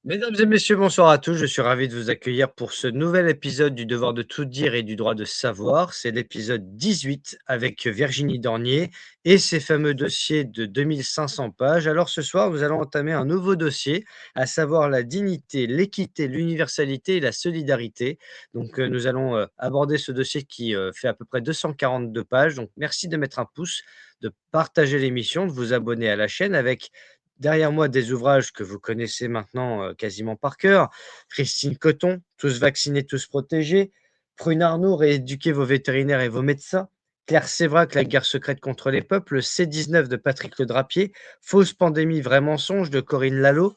Mesdames et messieurs, bonsoir à tous. Je suis ravi de vous accueillir pour ce nouvel épisode du Devoir de tout dire et du droit de savoir. C'est l'épisode 18 avec Virginie Dornier et ses fameux dossiers de 2500 pages. Alors ce soir, nous allons entamer un nouveau dossier, à savoir la dignité, l'équité, l'universalité et la solidarité. Donc nous allons aborder ce dossier qui fait à peu près 242 pages. Donc merci de mettre un pouce, de partager l'émission, de vous abonner à la chaîne avec derrière moi, des ouvrages que vous connaissez maintenant, quasiment par cœur. Christine Coton, Tous vaccinés, tous protégés. Prune Arnaud, Rééduquez vos vétérinaires et vos médecins. Claire Sévrac, La guerre secrète contre les peuples. C-19 de Patrick Le Drapier. Fausse pandémie, vrai mensonge de Corinne Lalo.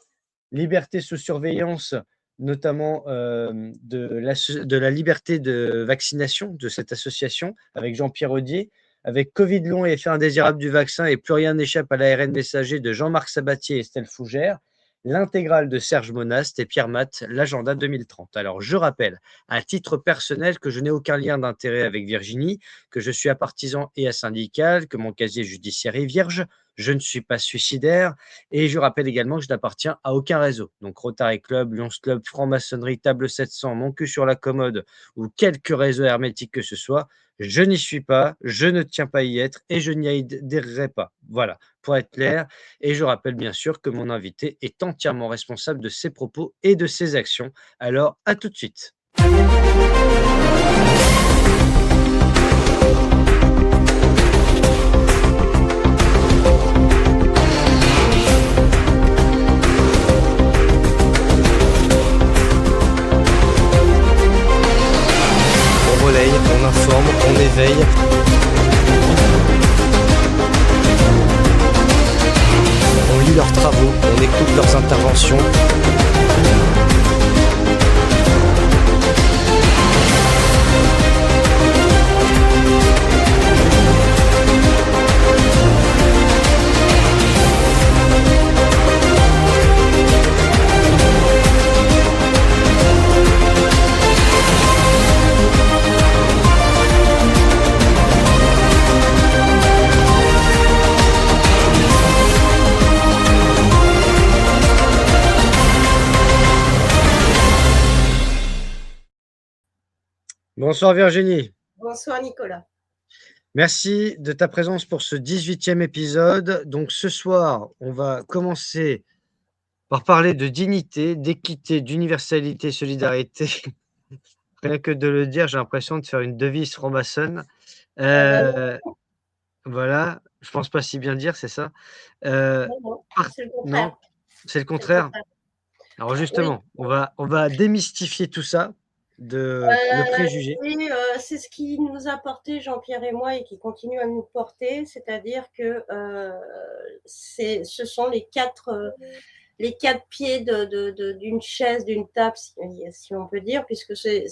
Liberté sous surveillance, notamment de la liberté de vaccination de cette association avec Jean-Pierre Audier, avec Covid long et effet indésirable du vaccin et plus rien n'échappe à l'ARN messager de Jean-Marc Sabatier et Estelle Fougère, l'intégrale de Serge Monast et Pierre Matt, l'agenda 2030. Alors je rappelle, à titre personnel, que je n'ai aucun lien d'intérêt avec Virginie, que je suis apartisan et asyndical, que mon casier judiciaire est vierge, je ne suis pas suicidaire, et je rappelle également que je n'appartiens à aucun réseau. Donc Rotary Club, Lions Club, Franc-Maçonnerie, Table 700, Mon cul sur la commode ou quelque réseau hermétique que ce soit, je n'y suis pas, je ne tiens pas à y être et je n'y adhérerai pas. Voilà, pour être clair. Et je rappelle bien sûr que mon invité est entièrement responsable de ses propos et de ses actions. Alors, à tout de suite. On relaye, on informe, on éveille. On lit leurs travaux, on écoute leurs interventions. Bonsoir Virginie. Bonsoir Nicolas. Merci de ta présence pour ce 18e épisode. Donc ce soir, on va commencer par parler de dignité, d'équité, d'universalité, solidarité. Rien que de le dire, j'ai l'impression de faire une devise franc-maçonne. Non, Voilà, je pense pas si bien dire, c'est ça? Heu, non, par c'est le non, contraire. c'est le C'est le contraire? contraire. Alors Oui, justement, on va démystifier tout ça, de le préjugé. c'est ce qui nous a porté Jean-Pierre et moi et qui continue à nous porter, c'est-à-dire que ce sont les quatre pieds d'une chaise, d'une table, si on peut dire, puisque c'est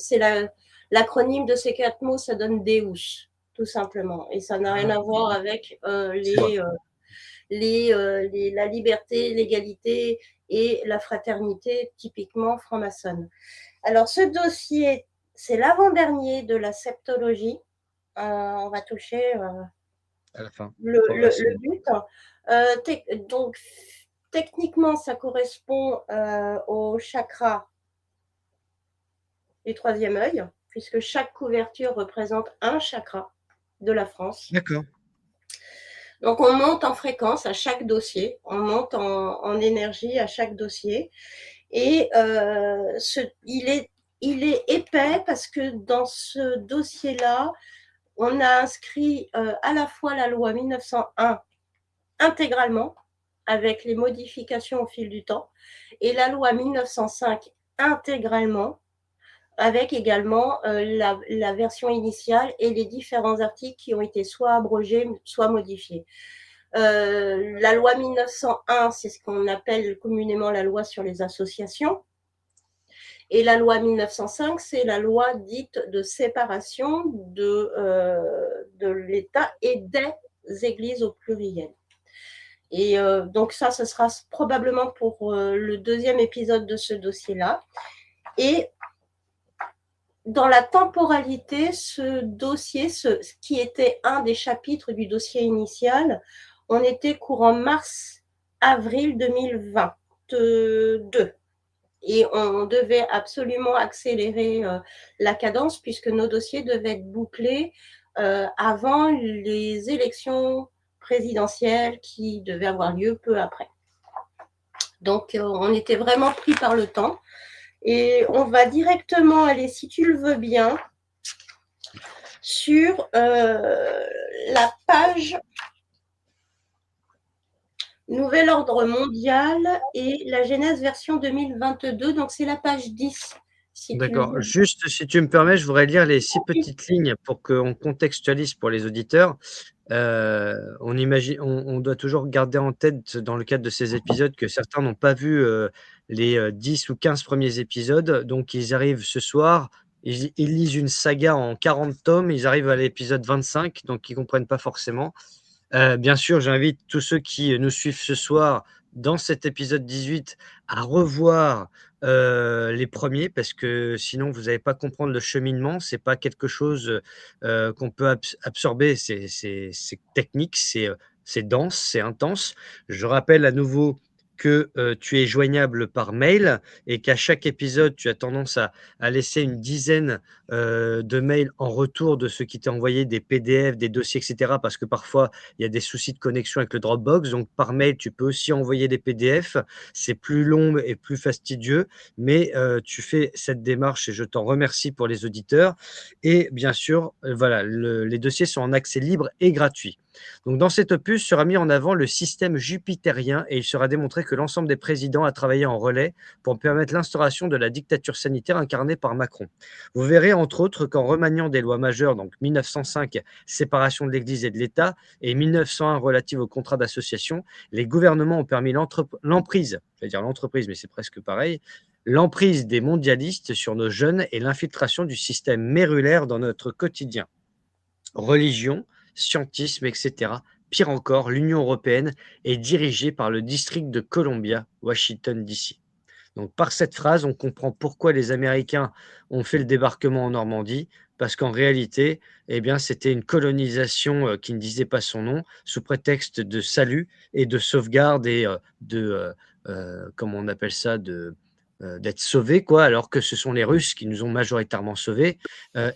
l'acronyme de ces quatre mots, ça donne Deus, tout simplement. Et ça n'a rien Ah, à voir avec c'est vrai. la liberté, l'égalité et la fraternité typiquement franc-maçonne. Alors ce dossier, c'est l'avant-dernier de la septologie. On va toucher À la fin, le progressivement. but. Donc techniquement, ça correspond au chakra du troisième œil, puisque chaque couverture représente un chakra de la France. D'accord. Donc on monte en fréquence à chaque dossier, on monte en énergie à chaque dossier. Et il est épais parce que dans ce dossier-là, on a inscrit à la fois la loi 1901 intégralement, avec les modifications au fil du temps, et la loi 1905 intégralement, avec également la version initiale et les différents articles qui ont été soit abrogés, soit modifiés. La loi 1901, c'est ce qu'on appelle communément la loi sur les associations. Et la loi 1905, c'est la loi dite de séparation de l'État et des églises au pluriel. Et donc ça, ce sera probablement pour le deuxième épisode de ce dossier-là. Et dans la temporalité, ce dossier, ce qui était un des chapitres du dossier initial, on était courant mars-avril 2022. et on devait absolument accélérer la cadence puisque nos dossiers devaient être bouclés avant les élections présidentielles qui devaient avoir lieu peu après. Donc, on était vraiment pris par le temps. Et on va directement aller, si tu le veux bien, sur la page Nouvel ordre mondial et la Genèse version 2022. Donc, c'est la page 10, si tu le D'accord. veux. Juste, si tu me permets, je voudrais lire les 6 petites lignes pour qu'on contextualise pour les auditeurs. On doit toujours garder en tête, dans le cadre de ces épisodes, que certains n'ont pas vu les 10 ou 15 premiers épisodes. Donc, ils arrivent ce soir, ils lisent une saga en 40 tomes, ils arrivent à l'épisode 25, donc ils ne comprennent pas forcément. Bien sûr, j'invite tous ceux qui nous suivent ce soir dans cet épisode 18 à revoir les premiers, parce que sinon vous n'allez pas comprendre le cheminement. C'est pas quelque chose qu'on peut absorber. C'est technique, c'est dense, c'est intense. Je rappelle à nouveau que tu es joignable par mail et qu'à chaque épisode, tu as tendance à laisser une dizaine de mails en retour de ceux qui t'ont envoyé des PDF, des dossiers, etc. Parce que parfois, il y a des soucis de connexion avec le Dropbox. Donc, par mail, tu peux aussi envoyer des PDF. C'est plus long et plus fastidieux, mais tu fais cette démarche et je t'en remercie pour les auditeurs. Et bien sûr, voilà, les dossiers sont en accès libre et gratuit. Donc, dans cet opus sera mis en avant le système jupitérien et il sera démontré que l'ensemble des présidents a travaillé en relais pour permettre l'instauration de la dictature sanitaire incarnée par Macron. Vous verrez entre autres qu'en remaniant des lois majeures, donc 1905, séparation de l'Église et de l'État, et 1901, relative au contrat d'association, les gouvernements ont permis l'emprise, je vais dire l'entreprise, mais c'est presque pareil, l'emprise des mondialistes sur nos jeunes et l'infiltration du système mérulaire dans notre quotidien. Religion, scientisme, etc. Pire encore, l'Union européenne est dirigée par le district de Columbia, Washington, D.C. Donc, par cette phrase, on comprend pourquoi les Américains ont fait le débarquement en Normandie, parce qu'en réalité, eh bien, c'était une colonisation qui ne disait pas son nom, sous prétexte de salut et de sauvegarde et comment on appelle ça, d'être sauvés, quoi, alors que ce sont les Russes qui nous ont majoritairement sauvés.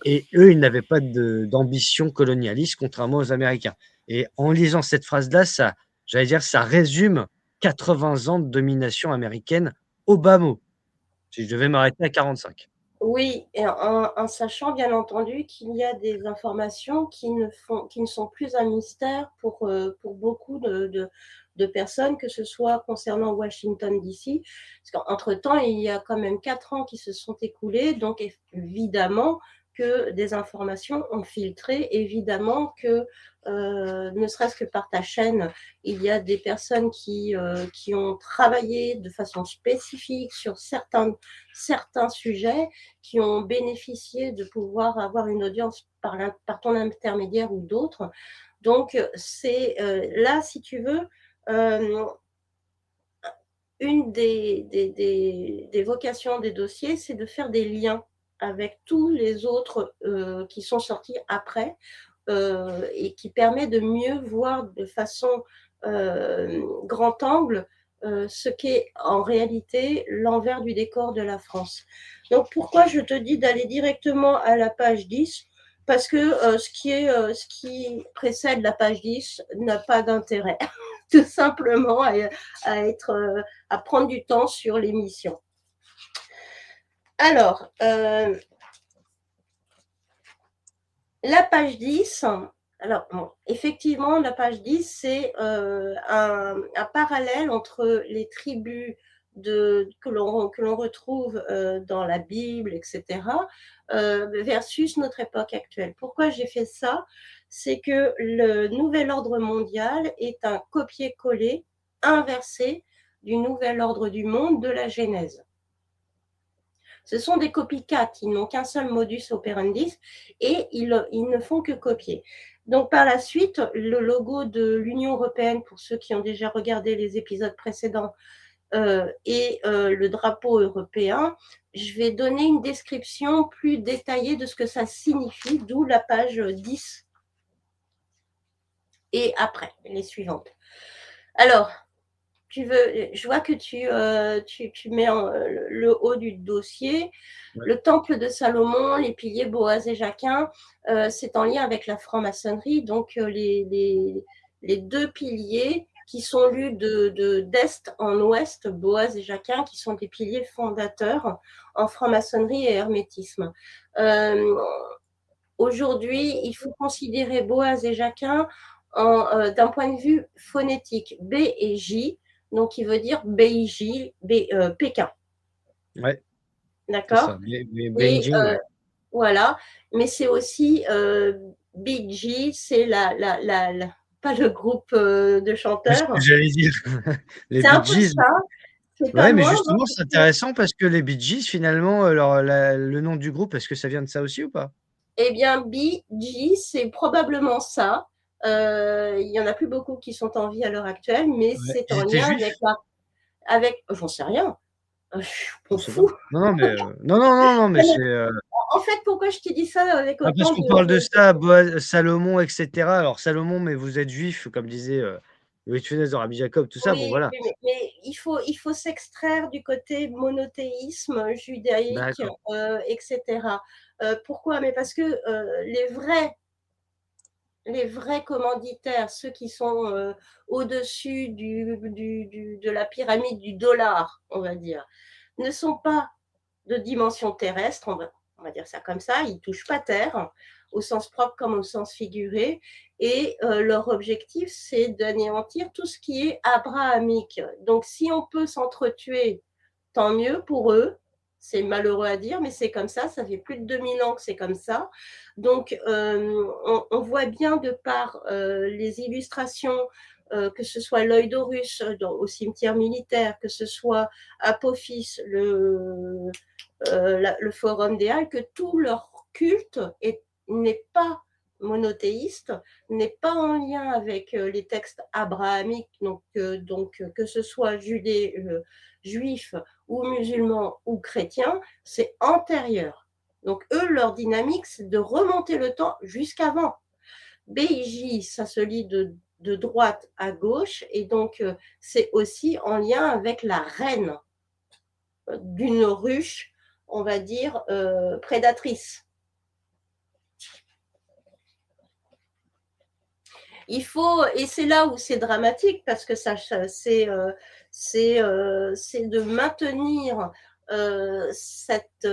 Et eux, ils n'avaient pas d'ambition colonialiste, contrairement aux Américains. Et en lisant cette phrase-là, j'allais dire, ça résume 80 ans de domination américaine au bas mot, si je devais m'arrêter à 45. Oui, et en sachant bien entendu qu'il y a des informations qui ne sont plus un mystère pour beaucoup de personnes, que ce soit concernant Washington DC, parce qu'entre-temps, il y a quand même 4 ans qui se sont écoulés, donc évidemment que des informations ont filtré, évidemment que, ne serait-ce que par ta chaîne, il y a des personnes qui ont travaillé de façon spécifique sur certains sujets, qui ont bénéficié de pouvoir avoir une audience par ton intermédiaire ou d'autres. Donc, c'est là, si tu veux, une des vocations des dossiers, c'est de faire des liens avec tous les autres qui sont sortis après et qui permet de mieux voir de façon grand angle ce qu'est en réalité l'envers du décor de la France. Donc pourquoi je te dis d'aller directement à la page 10? Parce que ce qui précède la page 10 n'a pas d'intérêt, tout simplement à prendre du temps sur l'émission. Alors, la page 10, alors bon, effectivement, la page 10, c'est un parallèle entre les tribus que l'on retrouve dans la Bible, etc., versus notre époque actuelle. Pourquoi j'ai fait ça? C'est que le nouvel ordre mondial est un copier-coller inversé du nouvel ordre du monde de la Genèse. Ce sont des copycats, ils n'ont qu'un seul modus operandi et ils ne font que copier. Donc par la suite, le logo de l'Union européenne, pour ceux qui ont déjà regardé les épisodes précédents, et le drapeau européen, je vais donner une description plus détaillée de ce que ça signifie, d'où la page 10 et après, les suivantes. Alors, je vois que tu mets le haut du dossier. Ouais. Le temple de Salomon, les piliers Boaz et Jachin, c'est en lien avec la franc-maçonnerie. Donc, les deux piliers qui sont lus d'est en ouest, Boaz et Jachin, qui sont des piliers fondateurs en franc-maçonnerie et hermétisme. Aujourd'hui, il faut considérer Boaz et Jachin d'un point de vue phonétique. B et J, donc qui veut dire Beijing, Pékin. Ouais, c'est D'accord. ça. Et Beijing, ouais. voilà, mais c'est aussi BG, c'est pas le groupe de C'est ce que chanteurs. j'allais dire. Les C'est un Bee peu Gees. ça, c'est pas Ouais, mais loin, hein, justement, c'est intéressant parce que les Bee Gees, finalement, le nom du groupe, est-ce que ça vient de ça aussi ou pas? eh bien, BG, c'est probablement ça. Il y en a plus beaucoup qui sont en vie à l'heure actuelle, mais Ouais. c'est Ils en étaient lien avec juifs? j'en sais rien, je Je m'en sais pas. fous. Non, non, mais non, non, non, non, mais c'est En fait, pourquoi je t'ai dit ça avec parce autant qu'on parle de de ça, Salomon, etc. Alors, Salomon, mais vous êtes juif, comme disait Louis de Funès dans Rabbi Jacob, tout ça. Bon, Oui, voilà. mais il faut s'extraire du côté monothéisme judaïque, D'accord. etc. Pourquoi? Mais parce que les vrais commanditaires, ceux qui sont au-dessus de la pyramide du dollar, on va dire, ne sont pas de dimension terrestre, on va dire ça comme ça, ils ne touchent pas terre, au sens propre comme au sens figuré, et leur objectif, c'est d'anéantir tout ce qui est abrahamique. Donc si on peut s'entretuer, tant mieux pour eux, c'est malheureux à dire, mais c'est comme ça fait plus de 2000 ans que c'est comme ça. Donc on voit bien de par les illustrations, que ce soit l'œil d'Horus au cimetière militaire, que ce soit Apophis, le forum des Halles, que tout leur culte n'est pas monothéiste, n'est pas en lien avec les textes abrahamiques, donc que ce soit juif ou musulman ou chrétien, c'est antérieur. Donc eux, leur dynamique, c'est de remonter le temps jusqu'avant. BIJ, ça se lit de droite à gauche, et donc c'est aussi en lien avec la reine d'une ruche, on va dire, prédatrice. Et c'est là où c'est dramatique, parce que c'est de maintenir cette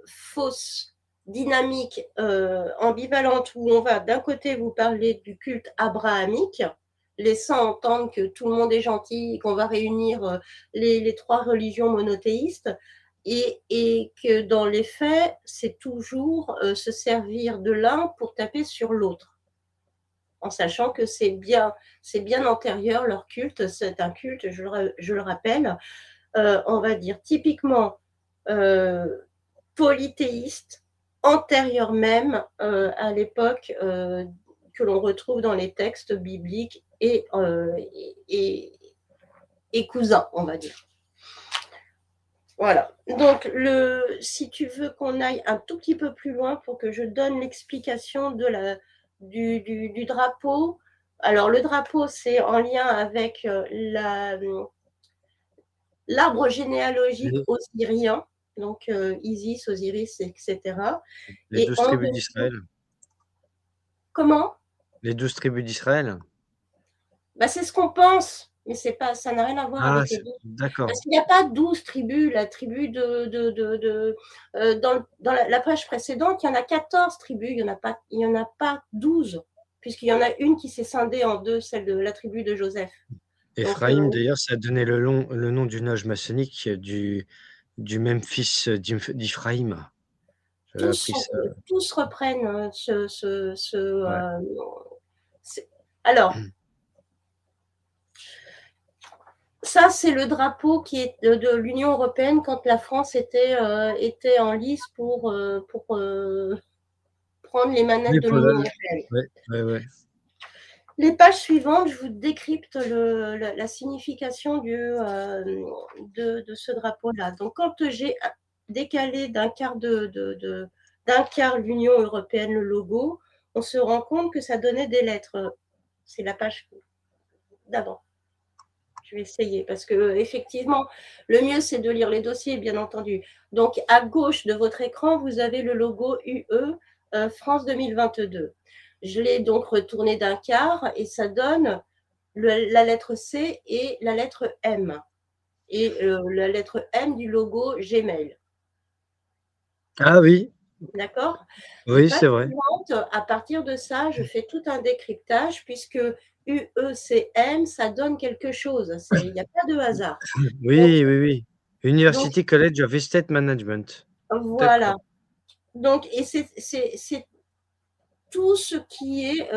fausse dynamique ambivalente où on va d'un côté vous parler du culte abrahamique, laissant entendre que tout le monde est gentil, qu'on va réunir les trois religions monothéistes, et que dans les faits, c'est toujours se servir de l'un pour taper sur l'autre, en sachant que c'est bien antérieur leur culte. C'est un culte, je le rappelle, on va dire typiquement polythéiste, antérieur même à l'époque que l'on retrouve dans les textes bibliques et cousins, on va dire. Voilà. Donc, si tu veux qu'on aille un tout petit peu plus loin pour que je donne l'explication du drapeau. Alors, le drapeau, c'est en lien avec l'arbre généalogique Les, osirien, donc Isis, Osiris, etc. les Et 12 en tribus dessous, d'Israël. comment? Les 12 tribus d'Israël. Bah, c'est ce qu'on pense, mais ça n'a rien à voir Ah, avec les 12. Parce d'accord. qu'il n'y a pas 12 tribus. La tribu dans la page précédente, il y en a 14 tribus, il y en a pas 12, puisqu'il y en a une qui s'est scindée en deux, celle de la tribu de Joseph. Donc, Éphraïm, d'ailleurs, ça a donné le nom d'une loge maçonnique du même fils d'Iphraïm. J'avais appris ça. tous reprennent Ouais. alors, ça, c'est le drapeau qui est de l'Union européenne quand la France était en lice pour prendre les manettes Oui, de pour l'Union européenne. ouais, ouais, ouais. Les pages suivantes, je vous décrypte la signification de ce drapeau-là. Donc, quand j'ai décalé d'un quart l'Union européenne, le logo, on se rend compte que ça donnait des lettres. C'est la page d'avant. Je vais essayer parce que effectivement, le mieux, c'est de lire les dossiers, bien entendu. Donc, à gauche de votre écran, vous avez le logo UE France 2022. Je l'ai donc retourné d'un quart et ça donne la lettre C et la lettre M. Et la lettre M du logo Gmail. Ah oui, D'accord? Les oui, pages c'est vrai. suivantes, à partir de ça, je fais tout un décryptage puisque UECM, ça donne quelque chose. Il n'y a pas de hasard. Donc, Oui, oui, oui. donc University College of Estate Management. voilà. D'accord. Donc, et c'est tout ce qui est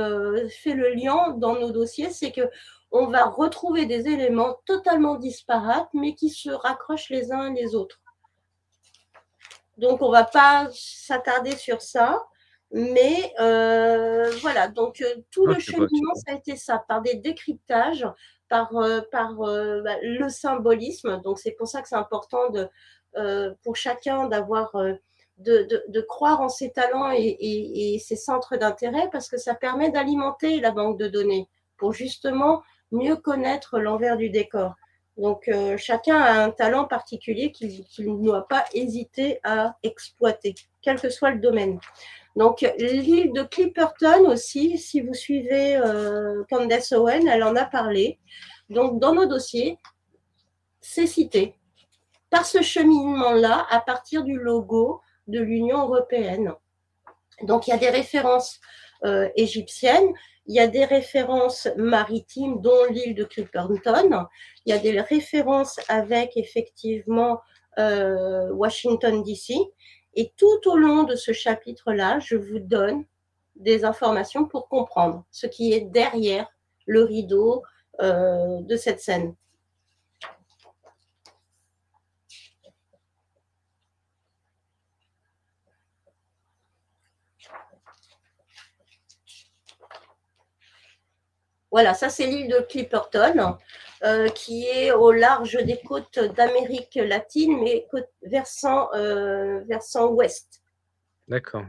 fait le lien dans nos dossiers, c'est que on va retrouver des éléments totalement disparates, mais qui se raccrochent les uns les autres. Donc, on ne va pas s'attarder sur ça. Mais voilà, donc tout Non, le c'est cheminement, pas ça a été ça, par des décryptages, par le symbolisme. Donc, c'est pour ça que c'est important pour chacun d'avoir, de croire en ses talents et ses centres d'intérêt, parce que ça permet d'alimenter la banque de données pour justement mieux connaître l'envers du décor. Donc, chacun a un talent particulier qu'il ne doit pas hésiter à exploiter, quel que soit le domaine. Donc, l'île de Clipperton aussi, si vous suivez Candace Owen, elle en a parlé. Donc, dans nos dossiers, c'est cité par ce cheminement-là à partir du logo de l'Union européenne. Donc, il y a des références égyptiennes, il y a des références maritimes, dont l'île de Clipperton, il y a des références avec effectivement Washington, D.C. Et tout au long de ce chapitre-là, je vous donne des informations pour comprendre ce qui est derrière le rideau de cette scène. Voilà, ça c'est l'île de Clipperton, qui est au large des côtes d'Amérique latine, mais versant ouest. D'accord.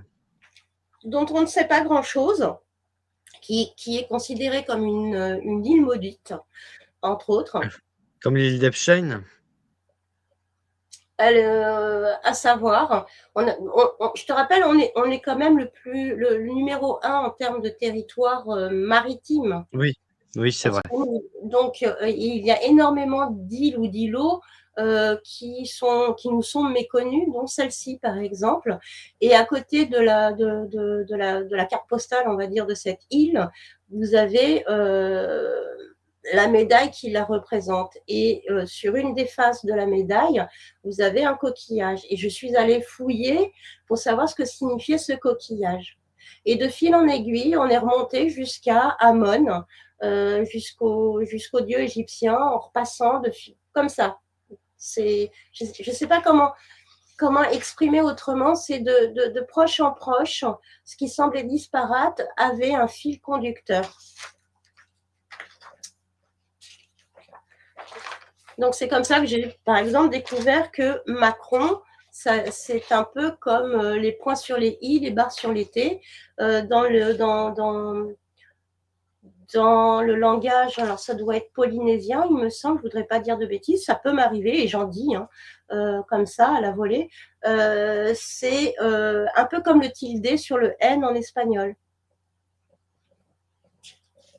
Dont on ne sait pas grand-chose, qui est considérée comme une île maudite, entre autres. Comme l'île d'Epstein? À savoir, je te rappelle, on est quand même le numéro un en termes de territoire maritime. Oui, oui, c'est vrai. Donc, il y a énormément d'îles ou d'îlots qui nous sont méconnus, dont celle-ci, par exemple. Et à côté de la carte postale, on va dire, de cette île, vous avez la médaille qui la représente. Et sur une des faces de la médaille, vous avez un coquillage. Et je suis allée fouiller pour savoir ce que signifiait ce coquillage. Et de fil en aiguille, on est remonté jusqu'à Amon, jusqu'au dieu égyptien, en repassant comme ça. Je ne sais pas comment exprimer autrement, c'est de proche en proche, ce qui semblait disparate avait un fil conducteur. Donc c'est comme ça que j'ai, par exemple, découvert que Macron, c'est un peu comme les points sur les i, les barres sur les t. Dans le langage, alors ça doit être polynésien, il me semble, je ne voudrais pas dire de bêtises, ça peut m'arriver, et j'en dis, comme ça, à la volée. C'est un peu comme le tilde sur le N en espagnol.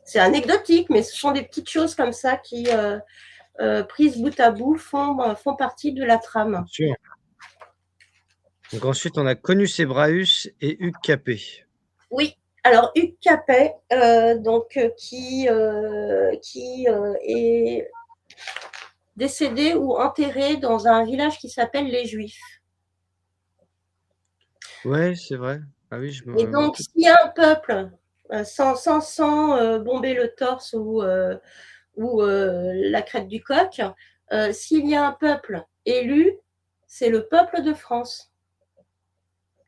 C'est anecdotique, mais ce sont des petites choses comme ça qui, prises bout à bout, font partie de la trame. Bien sûr. Donc ensuite, on a Conus et Hugues Capet. Oui, alors Hugues Capet, qui est décédé ou enterré dans un village qui s'appelle les Juifs. Ouais, c'est vrai. Ah oui, je Et me donc, s'il y a un peuple, sans bomber le torse ou la crête du coq, s'il y a un peuple élu, c'est le peuple de France.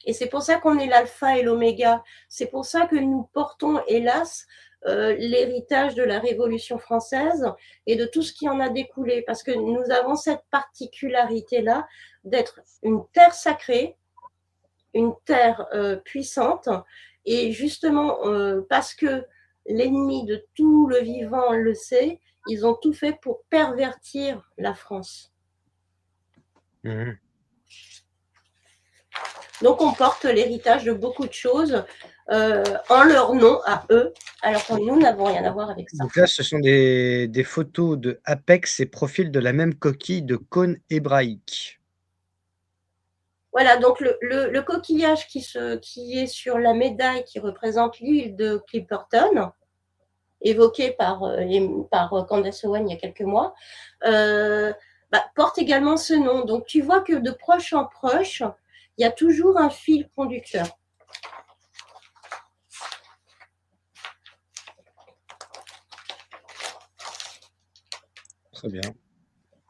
Et c'est pour ça qu'on est l'alpha et l'oméga. C'est pour ça que nous portons, hélas, l'héritage de la Révolution française et de tout ce qui en a découlé. Parce que nous avons cette particularité-là d'être une terre sacrée, une terre puissante. Et justement, parce que l'ennemi de tout le vivant le sait, ils ont tout fait pour pervertir la France. Mmh. Donc on porte l'héritage de beaucoup de choses en leur nom à eux, alors que nous n'avons rien à voir avec ça. Donc là, ce sont des photos de apex et profil de la même coquille de cône hébraïque. Voilà, donc le coquillage qui est sur la médaille qui représente l'île de Clipperton, évoquée par Candace Owen il y a quelques mois, porte également ce nom. Donc tu vois que de proche en proche, il y a toujours un fil conducteur. Très bien.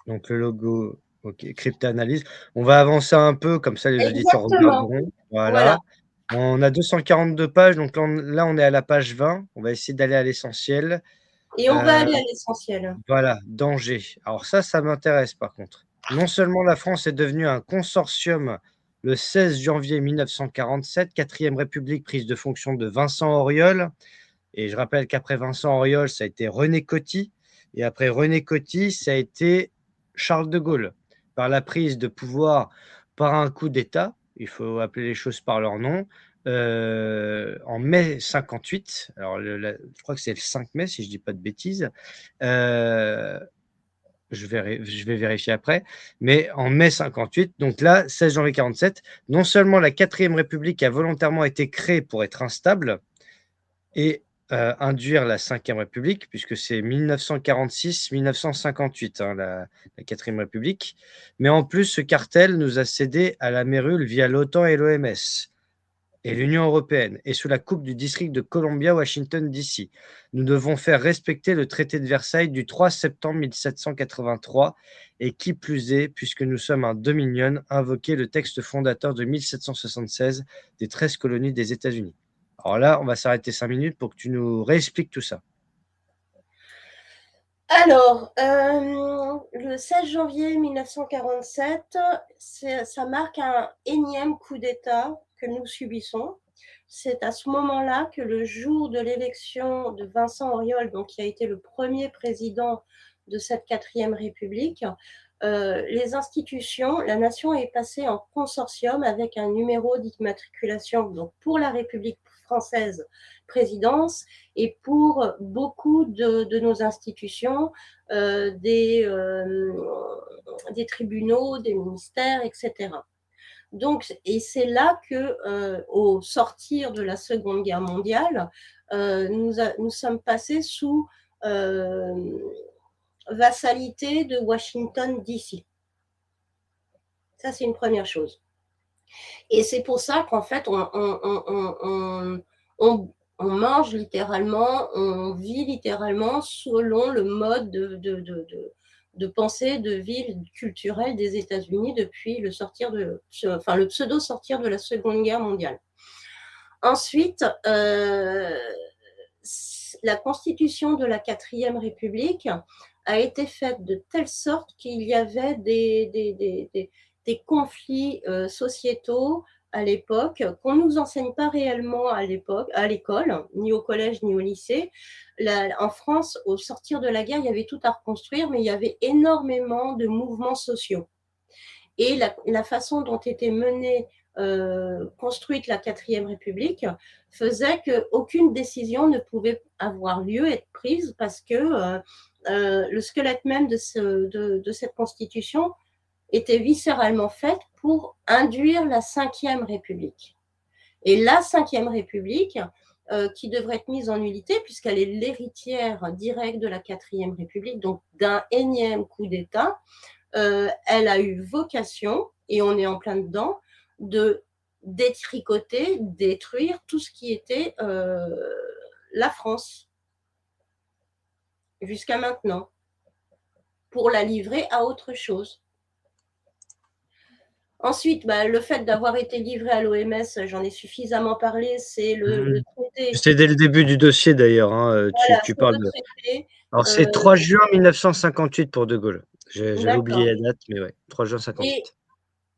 Donc le logo, OK, cryptanalyse. On va avancer un peu, comme ça les auditeurs Exactement, regarderont. voilà. Voilà. On a 242 pages, donc là on est à la page 20. On va essayer d'aller à l'essentiel. Et on va Heu, aller à l'essentiel. voilà, danger. Alors ça m'intéresse par contre. Non seulement la France est devenue un consortium le 16 janvier 1947, 4e République, prise de fonction de Vincent Auriol. Et je rappelle qu'après Vincent Auriol, ça a été René Coty et après René Coty, ça a été Charles de Gaulle. Par la prise de pouvoir par un coup d'État, il faut appeler les choses par leur nom, en mai 58. Alors je crois que c'est le 5 mai si je dis pas de bêtises. Heu, je vais vérifier après, mais en mai 58, donc là, 16 janvier 47, non seulement la 4e République a volontairement été créée pour être instable, et induire la 5e République, puisque c'est 1946-1958, hein, la 4e République. Mais en plus, ce cartel nous a cédé à la mérule via l'OTAN et l'OMS et l'Union européenne, et sous la coupe du district de Columbia, Washington, D.C. Nous devons faire respecter le traité de Versailles du 3 septembre 1783, et qui plus est, puisque nous sommes un dominion, invoquer le texte fondateur de 1776 des 13 colonies des États-Unis. Alors là, on va s'arrêter 5 minutes pour que tu nous réexpliques tout ça. Alors, le 16 janvier 1947, ça marque un énième coup d'État que nous subissons. C'est à ce moment-là que le jour de l'élection de Vincent Auriol, donc qui a été le premier président de cette 4e République, les institutions, la nation est passée en consortium avec un numéro d'immatriculation, donc pour la République française, présidence, et pour beaucoup de nos institutions, des tribunaux, des ministères, etc. Donc, et c'est là que, au sortir de la Seconde Guerre mondiale, nous sommes passés sous vassalité de Washington, D.C. Ça, c'est une première chose. Et c'est pour ça qu'en fait, on mange littéralement, on vit littéralement selon le mode de pensée, de vie culturelle des États-Unis depuis le pseudo sortir de la Seconde Guerre mondiale. Ensuite, la constitution de la 4e République a été faite de telle sorte qu'il y avait des conflits sociétaux à l'époque qu'on ne nous enseigne pas réellement à l'école, ni au collège, ni au lycée. En France, au sortir de la guerre, il y avait tout à reconstruire, mais il y avait énormément de mouvements sociaux. Et la façon dont était menée, construite la 4e République faisait qu'aucune décision ne pouvait avoir lieu, être prise, parce que le squelette même de cette constitution était viscéralement faite pour induire la 5e République. Et la 5e République, qui devrait être mise en nullité, puisqu'elle est l'héritière directe de la 4e République, donc d'un énième coup d'État, elle a eu vocation, et on est en plein dedans, de détricoter, détruire tout ce qui était la France jusqu'à maintenant, pour la livrer à autre chose. Ensuite, le fait d'avoir été livré à l'OMS, j'en ai suffisamment parlé, c'est le traité. C'est dès le début du dossier d'ailleurs, hein, Voilà, tu c'est parles le de traité. alors c'est 3 juin 1958 pour De Gaulle. J'avais oublié D'accord. la date, mais ouais, 3 juin Et 58.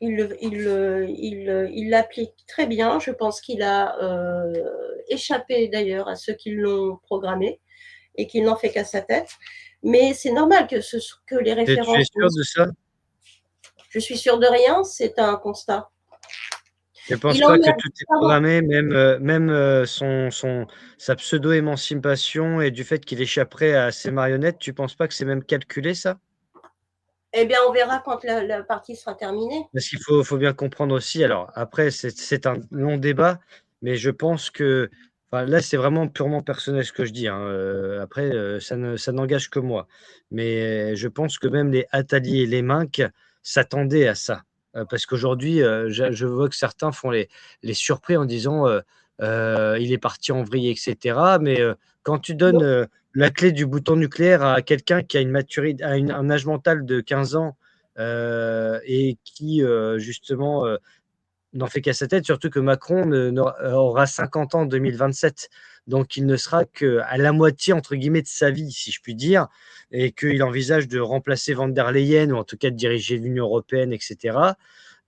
il l'applique très bien. Je pense qu'il a échappé d'ailleurs à ceux qui l'ont programmé et qu'il n'en fait qu'à sa tête. Mais c'est normal que les Tu es références. sûr de ça? Je suis sûre de rien, c'est un constat. Tu penses Il pas que emmerde, tout est pardon. programmé, même sa pseudo-émancipation et du fait qu'il échapperait à ses marionnettes, tu penses pas que c'est même calculé ça? Eh bien, on verra quand la partie sera terminée. Parce qu'il faut bien comprendre aussi, alors après c'est un long débat, mais je pense que enfin là, c'est vraiment purement personnel ce que je dis, hein, après, ça n'engage que moi. Mais je pense que même les Attali et les Minc s'attendaient à ça. Parce qu'aujourd'hui, je vois que certains font les surpris en disant, «Il est parti en vrille» et cetera. Mais, quand tu donnes, Non. la clé du bouton nucléaire à quelqu'un qui a une maturité, a un âge mental de 15 ans, et qui, justement, n'en fait qu'à sa tête, surtout que Macron aura 50 ans en 2027. Donc il ne sera qu'à la moitié, entre guillemets, «de sa vie», si je puis dire, et qu'il envisage de remplacer Van der Leyen ou en tout cas de diriger l'Union européenne et cetera.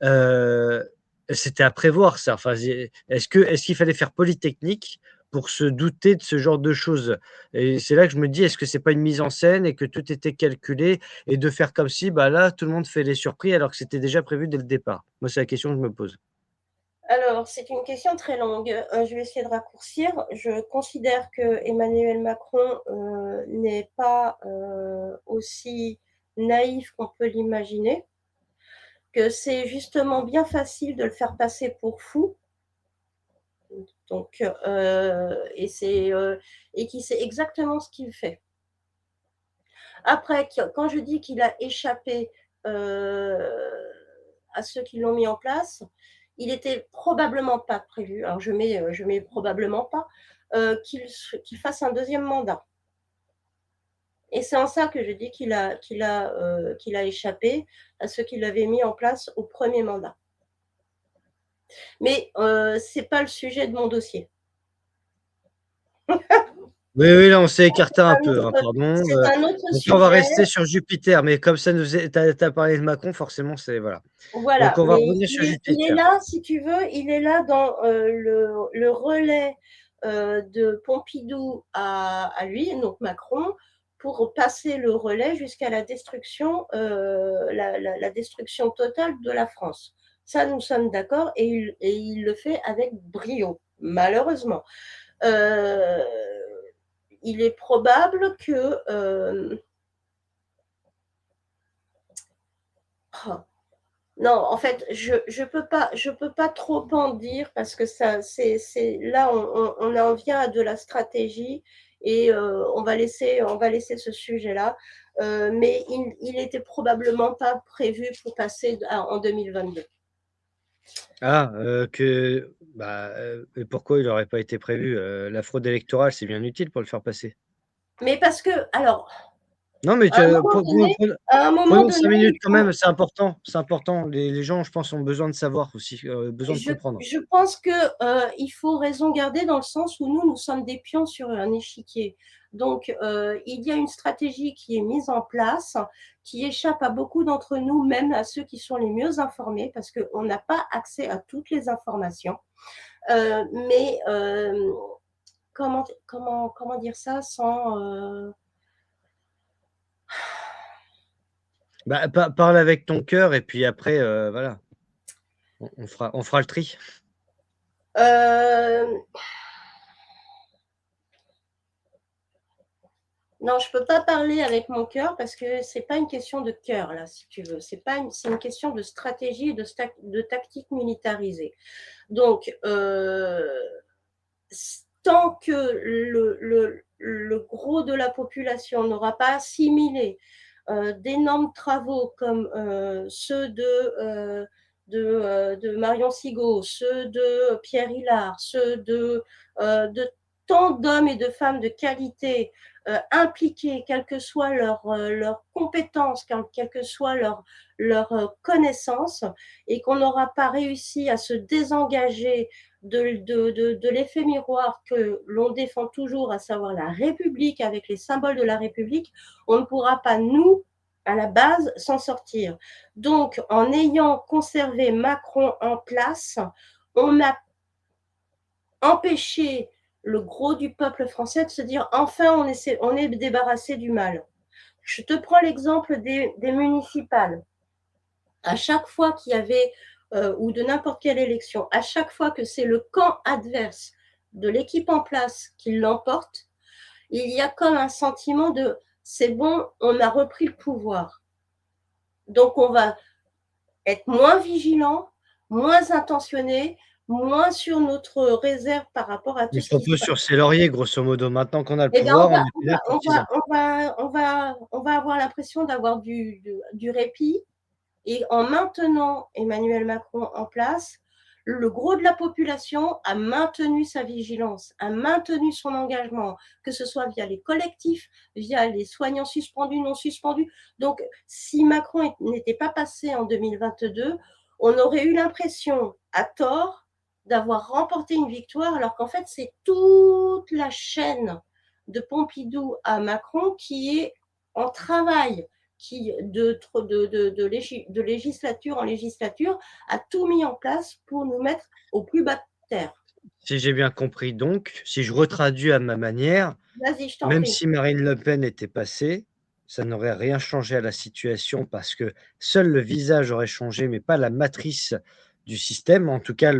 Heu, C'était à prévoir ça. Enfin, est-ce qu'il fallait faire Polytechnique pour se douter de ce genre de choses? Et c'est là que je me dis: «Est-ce que c'est pas une mise en scène et que tout était calculé?» Et de faire comme si, bah, là, tout le monde fait les surpris alors que c'était déjà prévu dès le départ. Moi, c'est la question que je me pose. Alors, c'est une question très longue. Je vais essayer de raccourcir. Je considère que Emmanuel Macron n'est pas aussi naïf qu'on peut l'imaginer, que c'est justement bien facile de le faire passer pour fou. Donc, et qu'il sait exactement ce qu'il fait. Après, quand je dis qu'il a échappé à ceux qui l'ont mis en place, il était probablement pas prévu, alors je mets probablement pas, qu'il fasse un deuxième mandat. Et c'est en ça que je dis qu'il a échappé à ceux qui l'avaient mis en place au premier mandat. Mais c'est pas le sujet de mon dossier. Oui, oui, là, on s'est écarté un peu, hein, pardon, C'est un autre donc là, on va sujet. rester sur Jupiter, mais comme ça nous est tu as parlé de Macron, forcément, c'est voilà. Donc Voilà, on va mais revenir sur il est Jupiter. là, si tu veux, il est là dans le relais de Pompidou à lui, donc Macron, pour passer le relais jusqu'à la destruction, la destruction totale de la France. Ça, nous sommes d'accord, et il le fait avec brio, malheureusement. Euh, il est probable que oh, non, en fait, je peux pas trop en dire parce que ça, c'est là, on en vient à de la stratégie, et on va laisser ce sujet-là. Mais il était probablement pas prévu pour passer en 2022. Ah, et pourquoi il aurait pas été prévu? La fraude électorale, c'est bien utile pour le faire passer. Mais parce que, alors, Non, mais à un moment donné, à un moment prenons 5 donné, minutes il quand faut. même, c'est important, c'est important. Les gens, je pense, ont besoin de savoir aussi, besoin de Je, comprendre. je pense que il faut raison garder dans le sens où nous sommes des pions sur un échiquier. Donc, il y a une stratégie qui est mise en place, qui échappe à beaucoup d'entre nous, même à ceux qui sont les mieux informés, parce qu'on n'a pas accès à toutes les informations. Mais comment dire ça sans Bah, parle avec ton cœur et puis après, voilà, on fera le tri. euh, non, je peux pas parler avec mon cœur parce que c'est pas une question de cœur là, si tu veux. C'est une question de stratégie et de tactique militarisée. Donc, tant que le gros de la population n'aura pas assimilé d'énormes travaux comme ceux de Marion Sigaud, ceux de Pierre Hillard, ceux de tant d'hommes et de femmes de qualité impliqués, quelles que soient leurs compétences, quelles que soient leurs connaissances, et qu'on n'aura pas réussi à se désengager de l'effet miroir que l'on défend toujours, à savoir la République avec les symboles de la République, on ne pourra pas, nous, à la base s'en sortir. Donc, en ayant conservé Macron en place, on a empêché le gros du peuple français de se dire enfin on est débarrassé du mal. Je te prends l'exemple des municipales. À chaque fois qu'il y avait, ou de n'importe quelle élection, à chaque fois que c'est le camp adverse de l'équipe en place qui l'emporte, il y a comme un sentiment de c'est bon, on a repris le pouvoir. Donc on va être moins vigilant, moins intentionné, moins sur notre réserve par rapport à tout On ce se qui se repose passe. sur ses lauriers, grosso modo. Maintenant qu'on a le Eh bien, pouvoir, on est plus là pour 6 ans. on va avoir l'impression d'avoir du répit. Et en maintenant Emmanuel Macron en place, le gros de la population a maintenu sa vigilance, a maintenu son engagement, que ce soit via les collectifs, via les soignants suspendus, non suspendus. Donc, si Macron n'était pas passé en 2022, on aurait eu l'impression, à tort, d'avoir remporté une victoire, alors qu'en fait, c'est toute la chaîne de Pompidou à Macron qui est en travail, qui, de législature en législature, a tout mis en place pour nous mettre au plus bas de terre. Si j'ai bien compris donc, si je retraduis à ma manière, Vas-y, je t'en même prie. si Marine Le Pen était passée, ça n'aurait rien changé à la situation parce que seul le visage aurait changé, mais pas la matrice du système. En tout cas,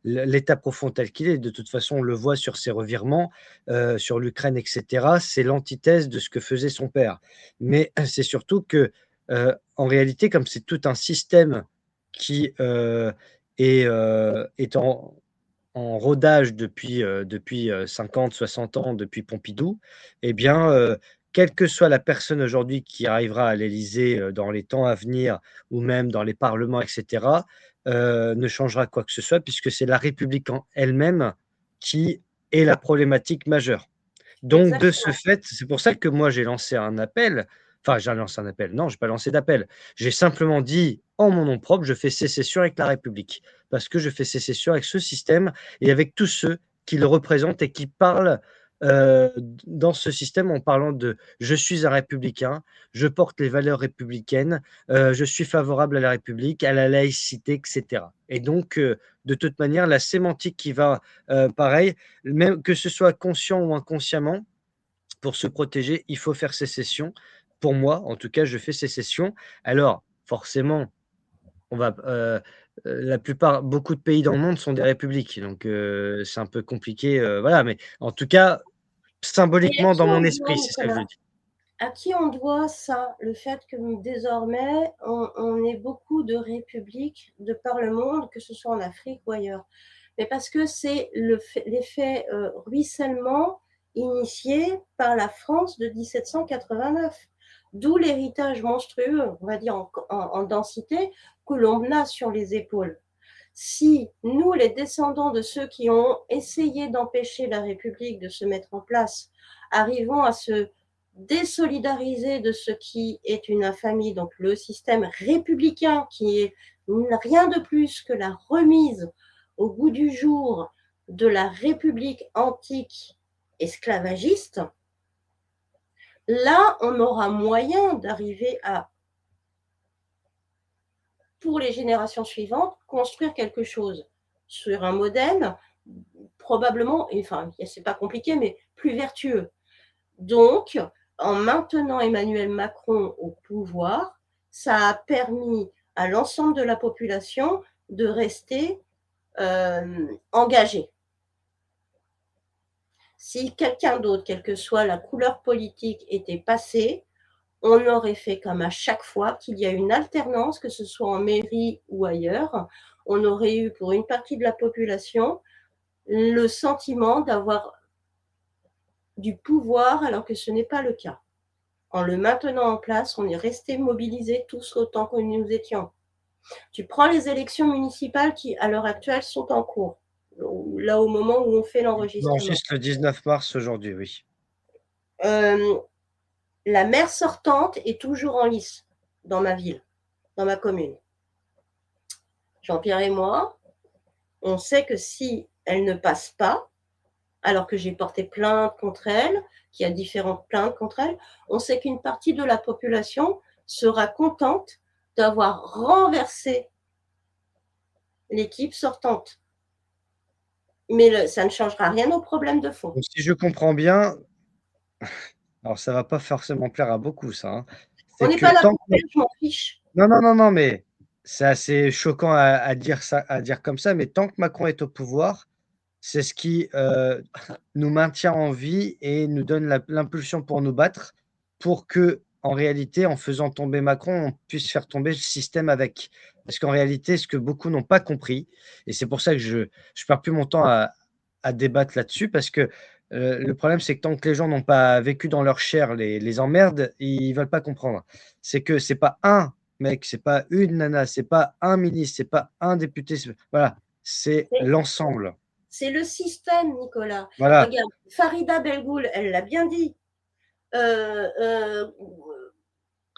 l'état profond tel qu'il est. De toute façon, on le voit sur ses revirements, sur l'Ukraine, et cetera. C'est l'antithèse de ce que faisait son père. Mais c'est surtout que, en réalité, comme c'est tout un système qui, est en rodage depuis 50-60 ans, depuis Pompidou, eh bien, quelle que soit la personne aujourd'hui qui arrivera à l'Élysée, dans les temps à venir ou même dans les parlements et cetera, ne changera quoi que ce soit puisque c'est la République en elle-même qui est la problématique majeure. Donc de ce Exactement. fait, c'est pour ça que moi j'ai lancé un appel, enfin j'ai lancé un appel, non, j'ai pas lancé d'appel. J'ai simplement dit en mon nom propre: «Je fais sécession avec la République». Parce que je fais sécession avec ce système et avec tous ceux qui le représentent et qui parlent, dans ce système en parlant de: «Je suis un républicain, je porte les valeurs républicaines, je suis favorable à la République, à la laïcité» et cetera. Et donc de toute manière, la sémantique qui va, pareil, même que ce soit conscient ou inconsciemment, pour se protéger, il faut faire sécession. Pour moi, en tout cas, je fais sécession. Alors, forcément, on va, la plupart beaucoup de pays dans le monde sont des républiques, donc c'est un peu compliqué, voilà, mais en tout cas, Et à symboliquement qui dans mon on doit, esprit, c'est ça que je Nicolas? dis. À qui on doit ça? Le fait que désormais, on ait beaucoup de républiques de par le monde, que ce soit en Afrique ou ailleurs. Mais parce que c'est l'effet ruissellement initié par la France de 1789. D'où l'héritage monstrueux, on va dire en densité, que l'on a sur les épaules. Si nous, les descendants de ceux qui ont essayé d'empêcher la République de se mettre en place, arrivons à se désolidariser de ce qui est une infamie, donc le système républicain qui est rien de plus que la remise au goût du jour de la République antique esclavagiste, là, on aura moyen d'arriver à, pour les générations suivantes, construire quelque chose sur un modèle probablement, enfin, c'est pas compliqué, mais plus vertueux. Donc, en maintenant Emmanuel Macron au pouvoir, ça a permis à l'ensemble de la population de rester engagé. Si quelqu'un d'autre, quelle que soit la couleur politique, était passé, on aurait fait comme à chaque fois qu'il y a une alternance, que ce soit en mairie ou ailleurs, on aurait eu pour une partie de la population le sentiment d'avoir du pouvoir alors que ce n'est pas le cas. En le maintenant en place, on est resté mobilisés tous autant que nous étions. Tu prends les élections municipales qui, à l'heure actuelle, sont en cours, là au moment où on fait On l'enregistrement. enregistre le 19 mars aujourd'hui, oui. Euh, la maire sortante est toujours en lice dans ma ville, dans ma commune. Jean-Pierre et moi, on sait que si elle ne passe pas, alors que j'ai porté plainte contre elle, qu'il y a différentes plaintes contre elle, on sait qu'une partie de la population sera contente d'avoir renversé l'équipe sortante. Mais ça ne changera rien au problème de fond. Donc si je comprends bien, alors ça va pas forcément plaire à beaucoup ça, hein. On C'est n'est que pas là tant pour que plaire, je m'en fiche. non, non, non, non, mais c'est assez choquant à dire ça, à dire comme ça, mais tant que Macron est au pouvoir, c'est ce qui, nous maintient en vie et nous donne l'impulsion pour nous battre, pour que, en réalité, en faisant tomber Macron, on puisse faire tomber le système avec. Parce qu'en réalité, ce que beaucoup n'ont pas compris, et c'est pour ça que je perds plus mon temps à débattre là-dessus, parce que, le problème, c'est que tant que les gens n'ont pas vécu dans leur chair les emmerdes, ils veulent pas comprendre. C'est que c'est pas un mec, c'est pas une nana, c'est pas un ministre, c'est pas un député, voilà, c'est l'ensemble. C'est le système, Nicolas. Voilà. Regarde, Farida Belgoul, elle l'a bien dit.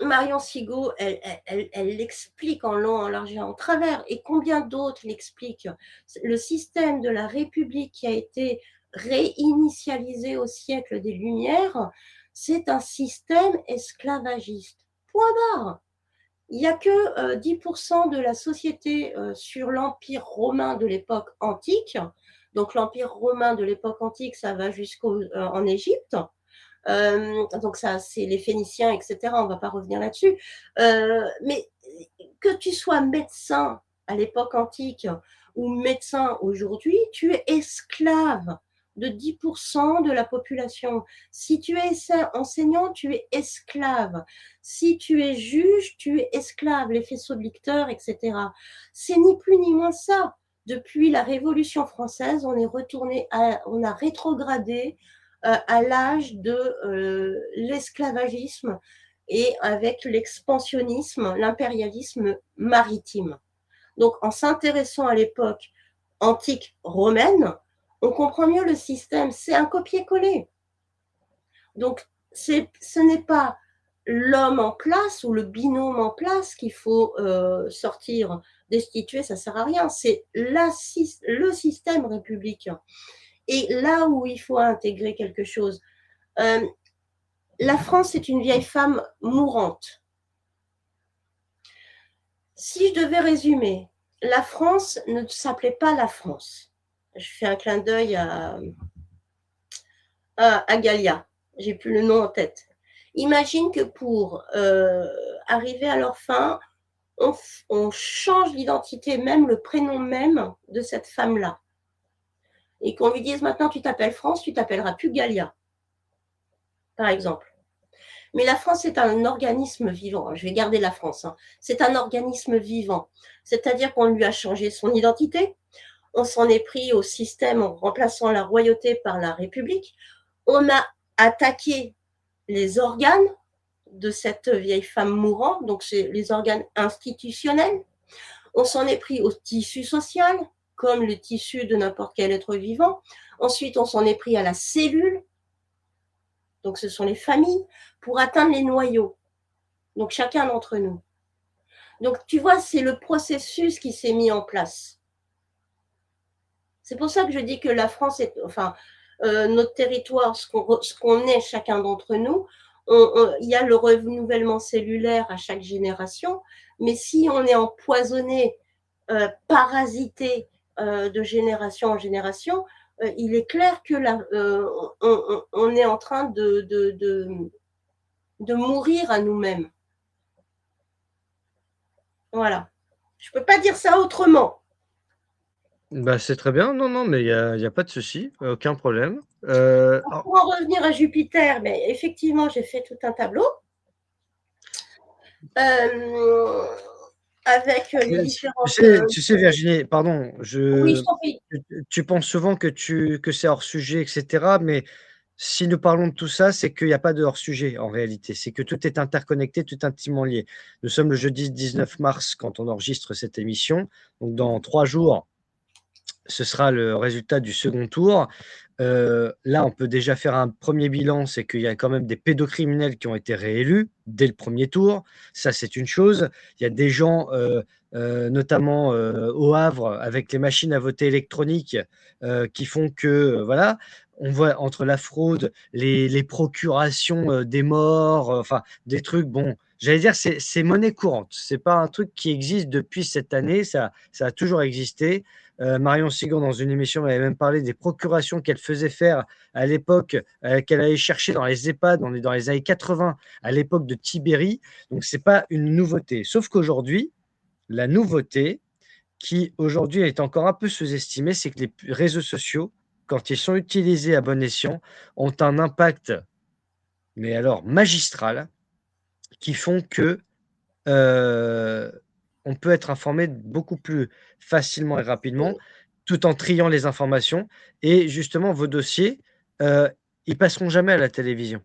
Marion Sigaud, elle l'explique en long, en large et en travers. Et combien d'autres l'expliquent? Le système de la République qui a été réinitialisé au siècle des Lumières, c'est un système esclavagiste. Point barre. Il n'y a que 10% de la société sur l'Empire romain de l'époque antique. Donc l'Empire romain de l'époque antique, ça va jusqu'en Égypte. Donc ça, c'est les Phéniciens, etc. On ne va pas revenir là-dessus. Mais que tu sois médecin à l'époque antique ou médecin aujourd'hui, tu es esclave de 10% de la population. Si tu es enseignant, tu es esclave. Si tu es juge, tu es esclave, les faisceaux de lecteurs, etc. C'est ni plus ni moins ça. Depuis la Révolution française, on a rétrogradé à l'âge de l'esclavagisme et avec l'expansionnisme, l'impérialisme maritime. Donc, en s'intéressant à l'époque antique romaine, on comprend mieux le système. C'est un copier-coller. Donc, ce n'est pas l'homme en place ou le binôme en place qu'il faut sortir, destituer, ça ne sert à rien. C'est le système républicain. Et là où il faut intégrer quelque chose, la France est une vieille femme mourante. Si je devais résumer, la France ne s'appelait pas la France. Je fais un clin d'œil à Galia. J'ai plus le nom en tête. Imagine que pour arriver à leur fin, on change l'identité même, le prénom même de cette femme-là. Et qu'on lui dise maintenant tu t'appelles France, tu t'appelleras plus Galia, par exemple. Mais la France est un organisme vivant. Je vais garder la France. C'est un organisme vivant. C'est-à-dire qu'on lui a changé son identité. On s'en est pris au système en remplaçant la royauté par la République. On a attaqué les organes de cette vieille femme mourante, donc c'est les organes institutionnels. On s'en est pris au tissu social, comme le tissu de n'importe quel être vivant. Ensuite, on s'en est pris à la cellule, donc ce sont les familles, pour atteindre les noyaux. Donc chacun d'entre nous. Donc tu vois, c'est le processus qui s'est mis en place. C'est pour ça que je dis que la France est, enfin, notre territoire, ce qu'on est chacun d'entre nous, il y a le renouvellement cellulaire à chaque génération, mais si on est empoisonné, parasité de génération en génération, il est clair que on est en train de mourir à nous-mêmes. Voilà. Je ne peux pas dire ça autrement. Bah, c'est très bien. Non, non, mais il y a pas de souci, aucun problème. Pour en revenir à Jupiter, mais effectivement, j'ai fait tout un tableau avec les différentes. Tu sais, Virginie, pardon, Oui, je t'en prie. tu penses souvent que c'est hors sujet, et cetera, mais si nous parlons de tout ça, c'est qu'il y a pas de hors sujet en réalité. C'est que tout est interconnecté, tout est intimement lié. Nous sommes le jeudi 19 mars quand on enregistre cette émission, donc dans 3 jours, ce sera le résultat du second tour. Là, on peut déjà faire un premier bilan, c'est qu'il y a quand même des pédocriminels qui ont été réélus dès le premier tour. Ça, c'est une chose. Il y a des gens, notamment au Havre, avec les machines à voter électroniques, qui font que, voilà, on voit entre la fraude, les procurations des morts, enfin, des trucs, bon, j'allais dire, c'est monnaie courante. C'est pas un truc qui existe depuis cette année, ça a toujours existé. Marion Sigan, dans une émission, m'avait même parlé des procurations qu'elle faisait faire à l'époque, qu'elle allait chercher dans les EHPAD. On est dans les années 80, à l'époque de Tibéri, donc c'est pas une nouveauté. Sauf qu'aujourd'hui, la nouveauté, qui aujourd'hui est encore un peu sous-estimée, c'est que les réseaux sociaux, quand ils sont utilisés à bon escient, ont un impact, mais alors magistral, qui font que, on peut être informé beaucoup plus facilement et rapidement, Mmh. tout en triant les informations et justement vos dossiers, heu, ils passeront jamais à la télévision.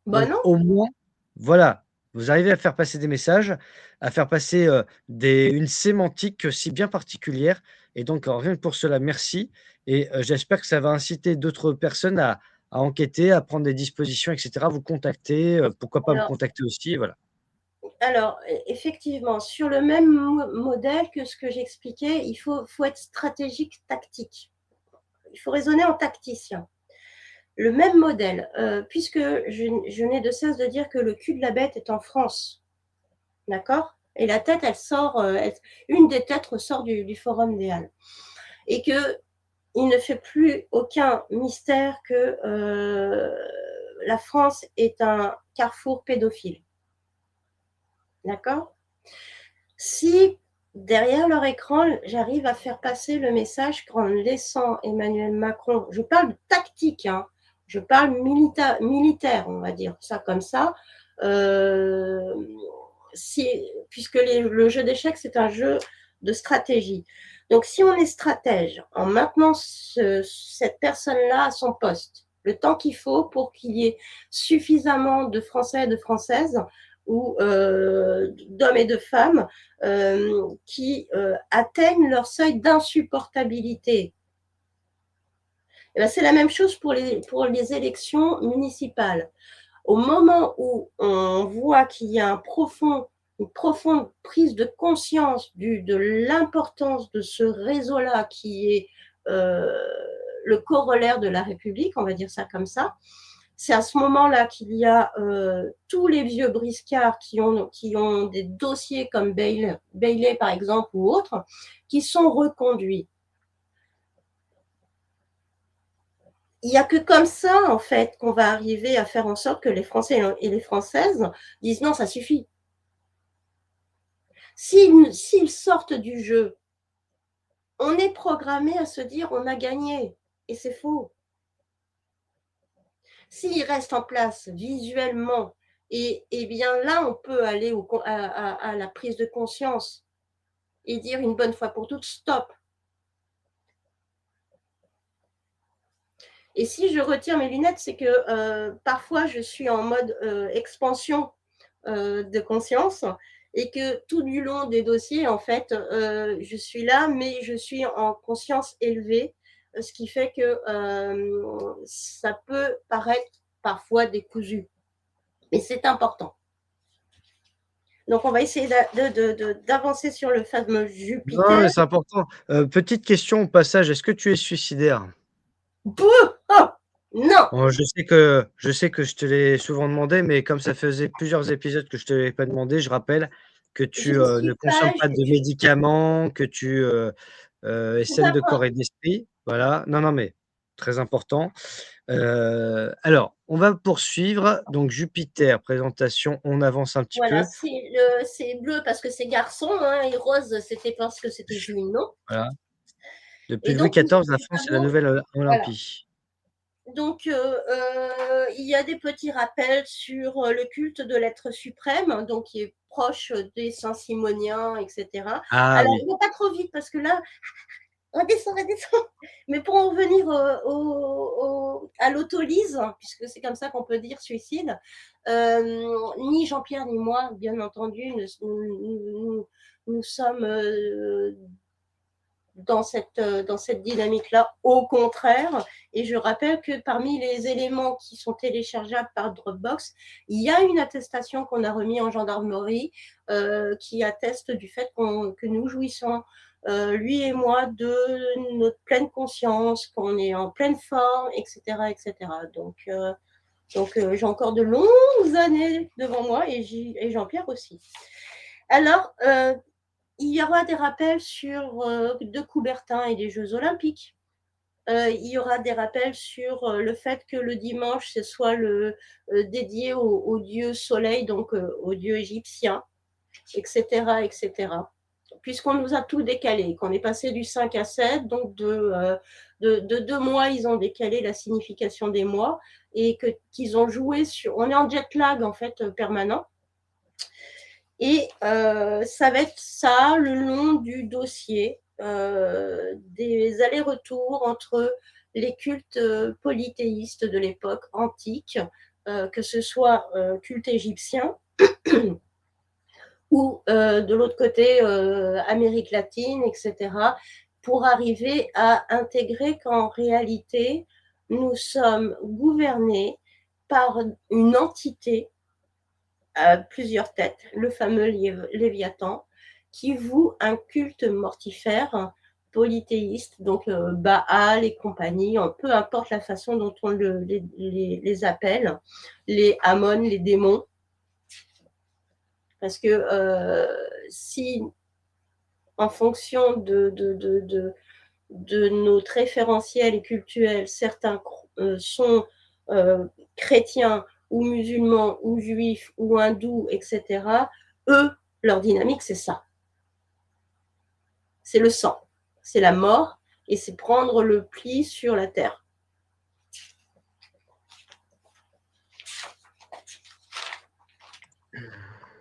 Bah, Donc non. au moins, voilà, vous arrivez à faire passer des messages, à faire passer, une sémantique aussi bien particulière et donc rien que pour cela, merci et j'espère que ça va inciter d'autres personnes à enquêter, à prendre des dispositions et cetera, vous contacter, pourquoi pas me Alors contacter aussi, voilà. effectivement, sur le même modèle que ce que j'expliquais, il faut être stratégique, tactique. Il faut raisonner en tacticien. Le même modèle, puisque je n'ai de cesse de dire que le cul de la bête est en France, d'accord? Et la tête, elle sort, une des têtes ressort du Forum des Halles. Et qu'il ne fait plus aucun mystère que la France est un carrefour pédophile. D'accord? Si derrière leur écran, j'arrive à faire passer le message qu'en laissant Emmanuel Macron, je parle tactique, hein, je parle militaire, on va dire ça comme ça, euh, si, puisque le jeu d'échecs, c'est un jeu de stratégie. Donc, si on est stratège, en maintenant cette personne-là à son poste, le temps qu'il faut pour qu'il y ait suffisamment de Français et de Françaises ou d'hommes et de femmes qui atteignent leur seuil d'insupportabilité. Et ben, c'est la même chose pour les élections municipales. Au moment où on voit qu'il y a une profonde prise de conscience de l'importance de ce réseau-là qui est euh, le corollaire de la République, on va dire ça comme ça, c'est à ce moment-là qu'il y a tous les vieux briscards qui ont des dossiers comme Bailey, par exemple, ou autres, qui sont reconduits. Il n'y a que comme ça, en fait, qu'on va arriver à faire en sorte que les Français et les Françaises disent non, ça suffit. S'ils sortent du jeu, on est programmé à se dire on a gagné. Et c'est faux. S'ils restent en place visuellement, et bien là, on peut aller à la prise de conscience et dire une bonne fois pour toutes stop. Et si je retire mes lunettes, c'est que parfois je suis en mode expansion de conscience et que tout du long des dossiers, en fait, je suis là, mais je suis en conscience élevée, ce qui fait que ça peut paraître parfois décousu. Mais c'est important. Donc, on va essayer d'avancer sur le fameux Non, Jupiter. mais c'est important. Petite question au passage, est-ce que tu es suicidaire? Bouh oh non. Bon, je sais que je te l'ai souvent demandé, mais comme ça faisait plusieurs épisodes que je te l'avais pas demandé, je rappelle que Je tu, ne ne suis consommes pas. pas de médicaments, que tu, es C'est saine pas de corps moi. et d'esprit. Voilà. Non, non, mais très important. Alors, on va poursuivre. Donc Jupiter, présentation, on avance un petit Voilà, peu. c'est bleu parce que c'est garçon, hein, et rose, c'était parce que c'était jumeau. Voilà. Depuis Et Louis donc, XIV, la France est la avons, nouvelle voilà. Olympie. Donc, il y a des petits rappels sur le culte de l'être suprême, donc qui est proche des Saint-Simoniens, etc. Ah Alors, oui. on va pas trop vite parce que là, redescend, redescend. Mais pour en revenir à l'autolyse, puisque c'est comme ça qu'on peut dire suicide, ni Jean-Pierre ni moi, bien entendu, nous sommes dans cette dynamique-là, au contraire. Et je rappelle que parmi les éléments qui sont téléchargeables par Dropbox, il y a une attestation qu'on a remise en gendarmerie qui atteste du fait que nous jouissons, lui et moi, de notre pleine conscience, qu'on est en pleine forme, etc. etc. Donc, Donc, j'ai encore de longues années devant moi et Jean-Pierre aussi. Alors, il y aura des rappels sur de Coubertin et des Jeux Olympiques. Il y aura des rappels sur le fait que le dimanche, ce soit dédié au dieu soleil, donc au dieu égyptien, etc., etc. Puisqu'on nous a tout décalé, qu'on est passé du 5 à 7, donc de 2 mois, ils ont décalé la signification des mois et qu'ils ont joué sur. On est en jet lag en fait permanent. Et ça va être ça le long du dossier, des allers-retours entre les cultes polythéistes de l'époque antique, que ce soit culte égyptien ou de l'autre côté Amérique latine, etc., pour arriver à intégrer qu'en réalité, nous sommes gouvernés par une entité à plusieurs têtes, le fameux Léviathan, qui voue un culte mortifère, polythéiste, donc Baal et compagnie, peu importe la façon dont on les appelle, les Amon, les démons. Parce que si, en fonction de notre référentiel et cultuel, certains sont chrétiens ou musulmans ou juifs ou hindous, etc., eux, leur dynamique, c'est ça. C'est le sang, c'est la mort et c'est prendre le pli sur la terre.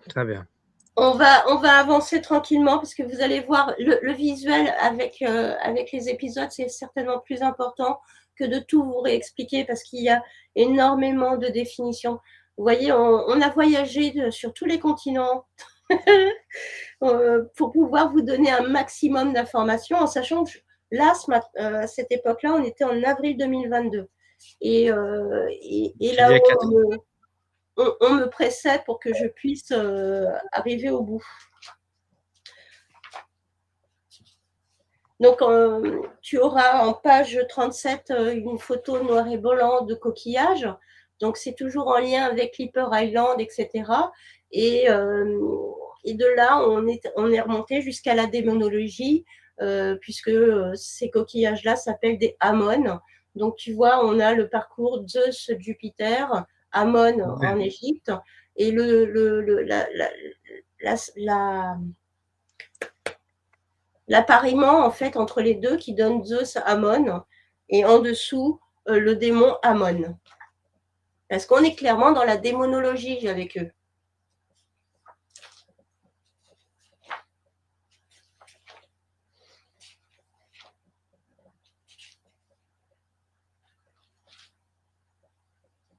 Très bien. On va avancer tranquillement parce que vous allez voir le visuel avec les épisodes, c'est certainement plus important que de tout vous réexpliquer parce qu'il y a énormément de définitions. Vous voyez, on a voyagé sur tous les continents pour pouvoir vous donner un maximum d'informations en sachant que là, à cette époque-là, on était en avril 2022. Et là, on me précède pour que je puisse arriver au bout. Donc, tu auras en page 37 une photo noir et blanc de coquillage. Donc, c'est toujours en lien avec Clipper Island, etc. Et de là, on est remonté jusqu'à la démonologie, puisque ces coquillages-là s'appellent des Amon. Donc, tu vois, on a le parcours Zeus-Jupiter, Amon en Égypte, et l'appariement en fait entre les deux qui donne Zeus Amon et en dessous le démon Amon. Parce qu'on est clairement dans la démonologie avec eux.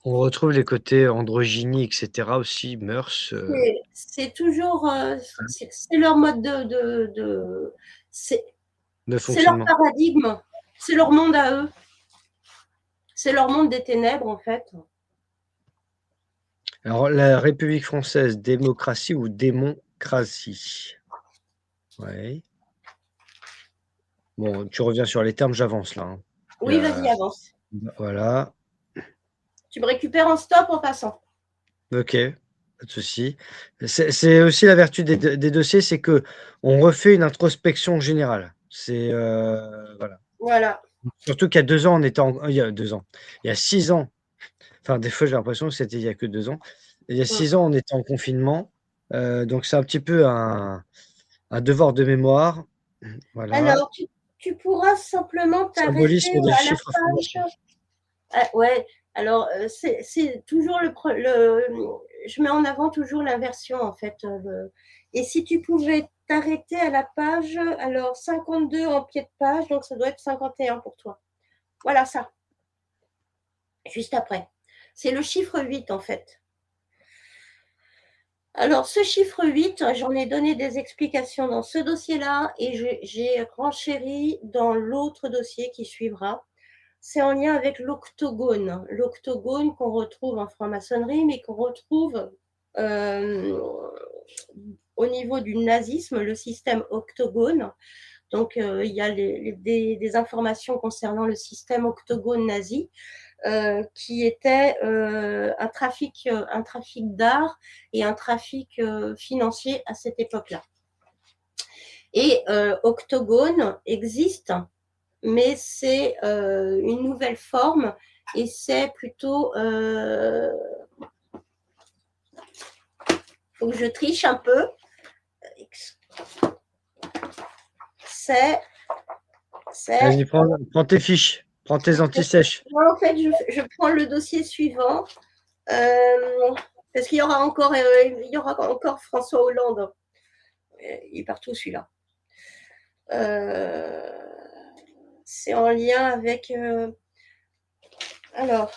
On retrouve les côtés androgynie, etc. aussi, mœurs. C'est toujours, c'est leur mode c'est de leur fonctionnement. paradigme, c'est leur monde à eux. C'est leur monde des ténèbres, en fait. Alors, la République française, démocratie ou démoncratie? Oui. Bon, tu reviens sur les termes, j'avance là. Hein. Oui, vas-y, avance. Voilà. Tu me récupères en stop en passant. Ok, pas de souci. C'est aussi la vertu des dossiers, c'est que on refait une introspection générale. C'est voilà. Voilà. Surtout qu'il y a 2 ans, on était il y a 2 ans. Il y a 6 ans. Enfin, des fois, j'ai l'impression que c'était il y a que 2 ans. Il y a 6 ans, on était en confinement. Donc c'est un petit peu un devoir de mémoire. Voilà. Alors, tu pourras simplement t'arrêter Symbolisme des à la chiffres page. informatiques. Ouais, alors c'est toujours je mets en avant toujours l'inversion en fait. Et si tu pouvais t'arrêter à la page, alors 52 en pied de page, donc ça doit être 51 pour toi. Voilà ça, juste après. C'est le chiffre 8 en fait. Alors ce chiffre 8, j'en ai donné des explications dans ce dossier-là et j'ai renchéri dans l'autre dossier qui suivra. C'est en lien avec l'octogone. L'octogone qu'on retrouve en franc-maçonnerie, mais qu'on retrouve au niveau du nazisme, le système octogone. Donc, il y a des informations concernant le système octogone nazi, qui était un trafic d'art et un trafic financier à cette époque-là. Et octogone existe, mais c'est une nouvelle forme et c'est plutôt... faut que je triche un peu. C'est... Vas-y, prends tes fiches, prends tes anti-sèches. En fait, je prends le dossier suivant, parce qu'il y aura encore François Hollande. Il est partout celui-là. C'est en lien avec... alors,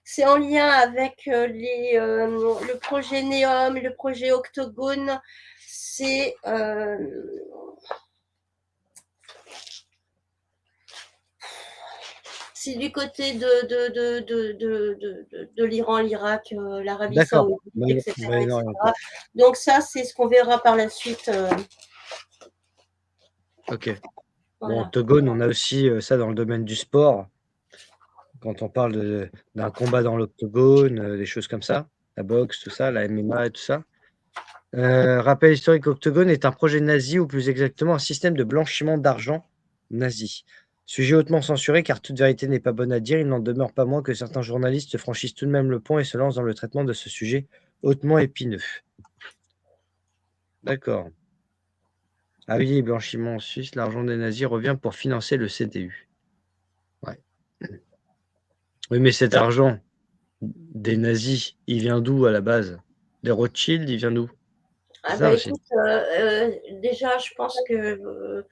c'est en lien avec le projet Neom, le projet Octogone. C'est... c'est du côté de l'Iran, l'Irak, l'Arabie Saoudite, etc., etc. Donc ça, c'est ce qu'on verra par la suite. Ok. Voilà. Bon, octogone, on a aussi ça dans le domaine du sport. Quand on parle d'un combat dans l'octogone, des choses comme ça, la boxe, tout ça, la MMA et tout ça. Rappel historique, octogone est un projet nazi, ou plus exactement un système de blanchiment d'argent nazi. Sujet hautement censuré, car toute vérité n'est pas bonne à dire, il n'en demeure pas moins que certains journalistes franchissent tout de même le pont et se lancent dans le traitement de ce sujet hautement épineux. D'accord. Ah oui, blanchiment en Suisse, l'argent des nazis revient pour financer le CDU. Ouais. Oui, mais cet argent des nazis, il vient d'où à la base? Des Rothschild, il vient d'où? Ah bah écoute, déjà, je pense que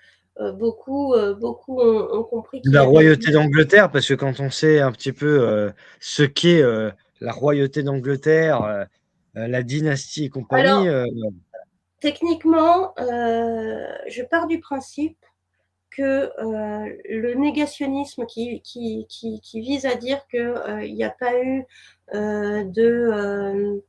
beaucoup ont compris qu'il y la avait... royauté d'Angleterre, parce que quand on sait un petit peu ce qu'est la royauté d'Angleterre, la dynastie et compagnie. Alors, techniquement, je pars du principe que le négationnisme qui vise à dire qu'il n'y a pas eu de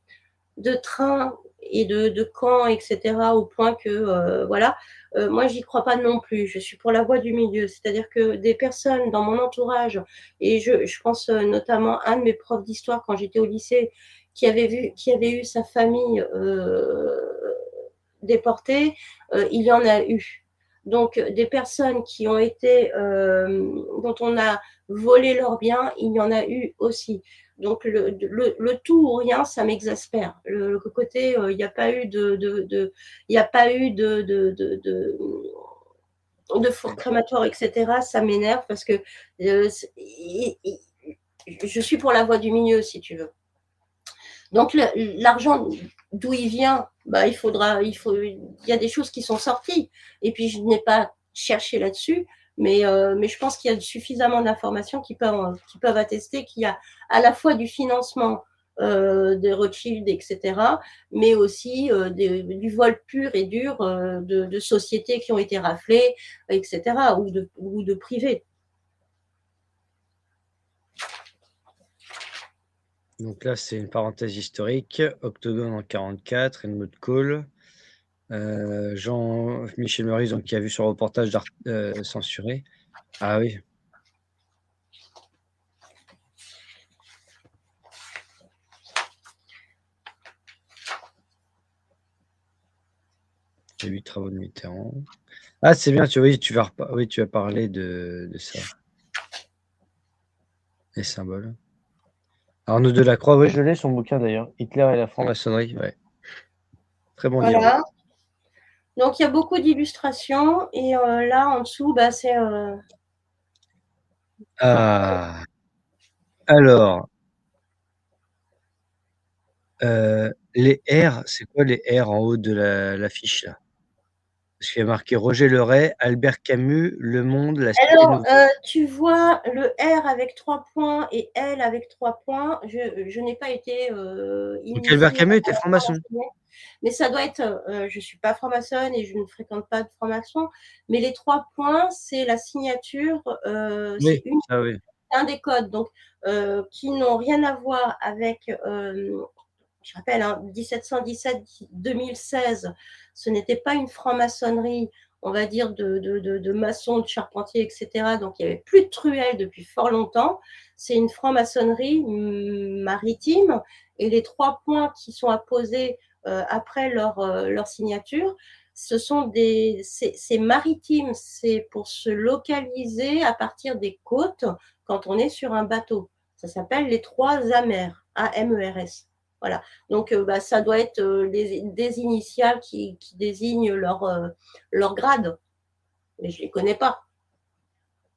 train et de camps, etc., au point que, voilà, moi, j'y crois pas non plus. Je suis pour la voie du milieu. C'est-à-dire que des personnes dans mon entourage, et je pense notamment à un de mes profs d'histoire quand j'étais au lycée, qui avait eu sa famille déportée, il y en a eu. Donc, des personnes qui ont été, dont on a volé leurs biens, il y en a eu aussi. Donc, le tout ou rien, ça m'exaspère. Le côté, il n'y a pas eu il n'y a pas eu de four crématoire, etc., ça m'énerve parce que je suis pour la voie du milieu, si tu veux. Donc, l'argent, d'où il vient, bah, il y a des choses qui sont sorties. Et puis, je n'ai pas cherché là-dessus, mais je pense qu'il y a suffisamment d'informations qui peuvent attester qu'il y a à la fois du financement de Rothschild, etc., mais aussi du vol pur et dur de sociétés qui ont été raflées, etc., ou de privés. Donc là, c'est une parenthèse historique. Octogone en 44, Helmut Kohl. Jean-Michel Meurice, donc, qui a vu son reportage d'art censuré. Ah oui. Les 8 travaux de Mitterrand. Ah, c'est bien, tu vas parler de ça. Les symboles. Arnaud Delacroix, oui, je l'ai, son bouquin d'ailleurs. Hitler et la franc-maçonnerie, ouais. Très bon livre. Voilà. Donc, il y a beaucoup d'illustrations. Et là, en dessous, bah, c'est... Ah. Alors, les R, c'est quoi les R en haut de l'affiche là? Parce qu'il y a marqué Roger Leray, Albert Camus, Le Monde, La Cité Alors, Nouvelle. tu vois le R avec 3 points et L avec 3 points. Je n'ai pas été Donc Albert initiée Camus à était la franc-maçon. franc-maçonnerie, mais ça doit être... je ne suis pas franc-maçonne et je ne fréquente pas de franc-maçon, mais les 3 points, c'est la signature, c'est Oui, ça oui. un des codes, donc qui n'ont rien à voir avec... je rappelle, hein, 1717-2016, ce n'était pas une franc-maçonnerie on va dire, de maçons, de charpentiers, etc. Donc il n'y avait plus de truelles depuis fort longtemps. C'est une franc-maçonnerie maritime, et les 3 points qui sont apposés après leur signature, c'est maritime, c'est pour se localiser à partir des côtes quand on est sur un bateau. Ça s'appelle les 3 AMERS, A-M-E-R-S. Voilà. Donc, ça doit être des initiales qui désignent leur grade, mais je ne les connais pas.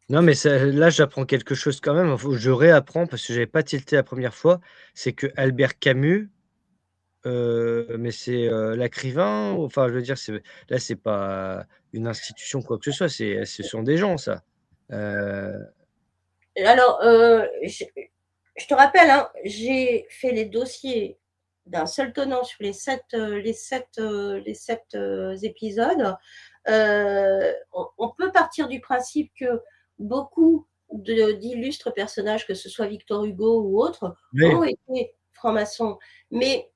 Non, mais là, j'apprends quelque chose quand même. Faut je réapprends parce que j'avais pas tilté la première fois. C'est que Albert Camus, mais c'est, l'écrivain? Enfin, je veux dire, c'est pas une institution, quoi que ce soit, ce sont des gens, ça. Heu, Alors, je te rappelle, hein, j'ai fait les dossiers d'un seul tenant sur les sept épisodes. On peut partir du principe que beaucoup d'illustres personnages, que ce soit Victor Hugo ou autres, oui, ont été francs-maçons. Mais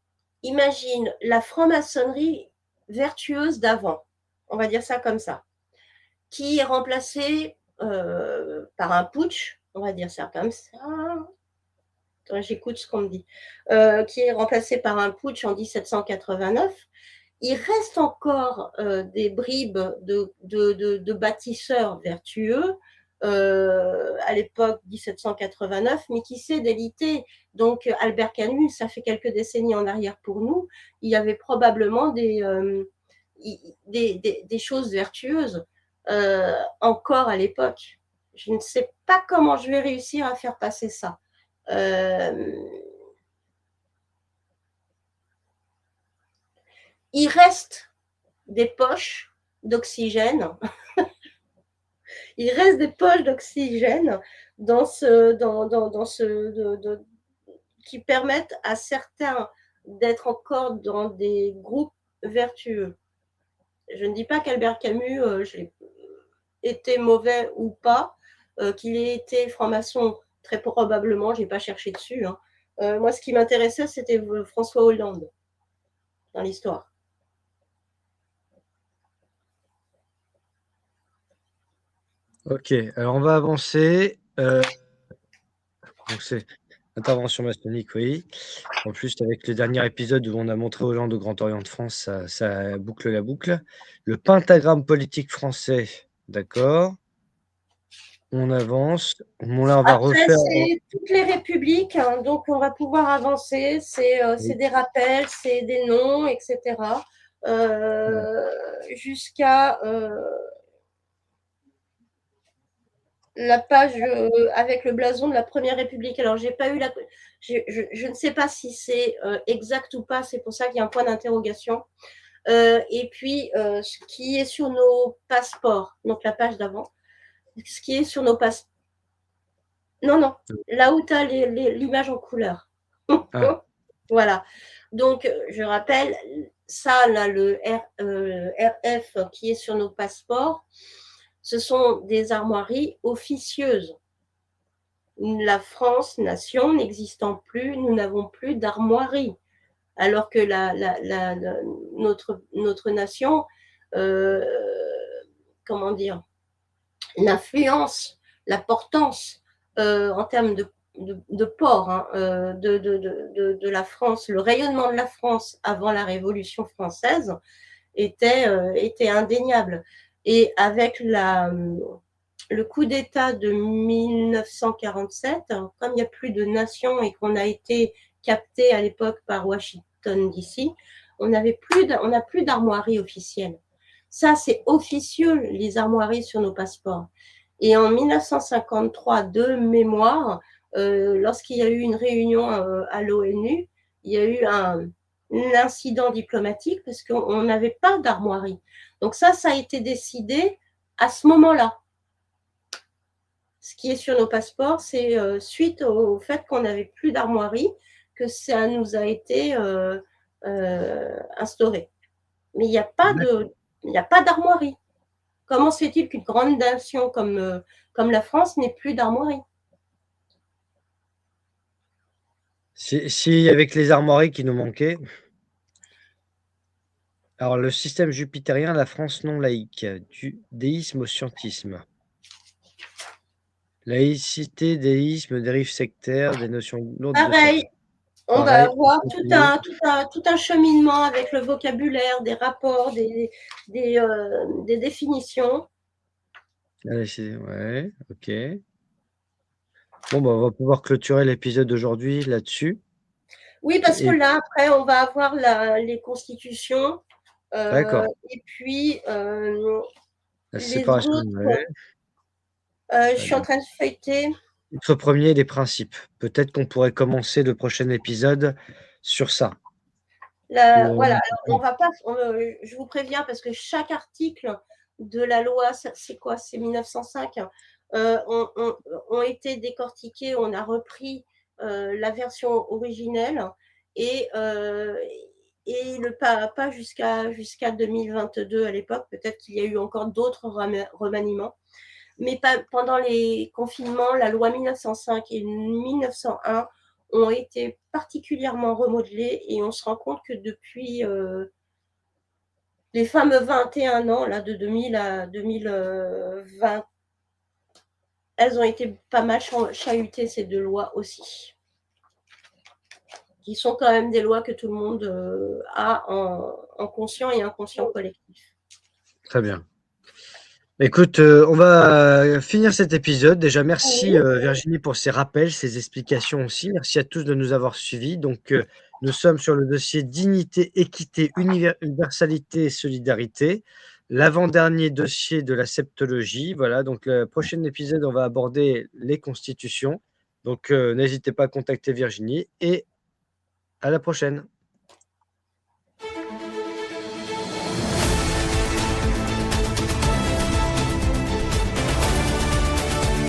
imagine la franc-maçonnerie vertueuse d'avant, on va dire ça comme ça, qui est remplacée par un putsch, on va dire ça comme ça. Attends, j'écoute ce qu'on me dit. Qui est remplacé par un putsch en 1789. Il reste encore des bribes de bâtisseurs vertueux à l'époque 1789, mais qui s'est délité. Donc Albert Camus, ça fait quelques décennies en arrière pour nous, il y avait probablement des choses vertueuses encore à l'époque. Je ne sais pas comment je vais réussir à faire passer ça. Il reste des poches d'oxygène. Il reste des poches d'oxygène qui permettent à certains d'être encore dans des groupes vertueux. Je ne dis pas qu'Albert Camus était mauvais ou pas, qu'il ait été franc-maçon, très probablement, je n'ai pas cherché dessus. Hein. Moi, ce qui m'intéressait, c'était François Hollande dans l'histoire. OK, alors on va avancer, donc c'est intervention maçonnique, oui. En plus, avec le dernier épisode où on a montré aux gens de Grand Orient de France, ça boucle la boucle. Le pentagramme politique français, d'accord. On avance. Bon, là, on va Après, refaire c'est toutes les républiques, hein, donc on va pouvoir avancer. C'est oui, des rappels, c'est des noms, etc. ouais. Jusqu'à la page avec le blason de la Première République. Alors, j'ai pas eu je ne sais pas si c'est exact ou pas, c'est pour ça qu'il y a un point d'interrogation. Et puis, ce qui est sur nos passeports, donc la page d'avant, ce qui est sur nos passeports. Non, non, là où tu as l'image en couleur. Ah, Voilà. Donc, je rappelle, ça, là, le RF qui est sur nos passeports, ce sont des armoiries officieuses. La France, nation, n'existant plus, nous n'avons plus d'armoiries. Alors que notre nation, euh, comment dire, l'influence, la portance en termes de port hein, de la France, le rayonnement de la France avant la Révolution française était indéniable. Et avec le coup d'État de 1947, comme il n'y a plus de nation et qu'on a été capté à l'époque par Washington DC, on n'a plus d'armoirie officielle. Ça, c'est officieux, les armoiries sur nos passeports. Et en 1953, de mémoire, lorsqu'il y a eu une réunion à l'ONU, il y a eu un incident diplomatique parce qu'on n'avait pas d'armoirie. Donc ça a été décidé à ce moment-là. Ce qui est sur nos passeports, c'est suite au fait qu'on n'avait plus d'armoirie que ça nous a été instauré. Mais il n'y a pas d'armoirie. Comment se fait-il qu'une grande nation comme la France n'ait plus d'armoirie? si avec les armoiries qui nous manquaient, Alors, le système jupitérien, la France non laïque, du déisme au scientisme. Laïcité, déisme, dérive sectaire, des notions lourdes de Pareil, sens. on va Pareil, on avoir continue. tout un cheminement avec le vocabulaire, des rapports, des définitions. Allez, ouais, OK. Bon, bah, on va pouvoir clôturer l'épisode d'aujourd'hui là-dessus Oui, parce que et là, après, on va avoir les constitutions, d'accord, et puis la les séparation, ouais, autres, je suis en allez. train de feuilleter. Titre 1er, les principes. Peut-être qu'on pourrait commencer le prochain épisode sur ça. Voilà, alors on va pas, je vous préviens parce que chaque article de la loi, c'est quoi? C'est 1905, ont été décortiqués, on a repris la version originelle et, pas jusqu'à 2022 à l'époque, peut-être qu'il y a eu encore d'autres remaniements, mais pendant les confinements, la loi 1905 et 1901 ont été particulièrement remodelées et on se rend compte que depuis les fameux 21 ans, là, de 2000 à 2020, elles ont été pas mal chahutées, ces deux lois aussi, qui sont quand même des lois que tout le monde a en conscient et inconscient collectif. Très bien. Écoute, on va finir cet épisode. Déjà, merci Oui, Virginie pour ces rappels, ces explications aussi. Merci à tous de nous avoir suivis. Donc, nous sommes sur le dossier dignité, équité, universalité et solidarité. L'avant-dernier dossier de la septologie. Voilà, donc le prochain épisode, on va aborder les constitutions. Donc, n'hésitez pas à contacter Virginie et à la prochaine.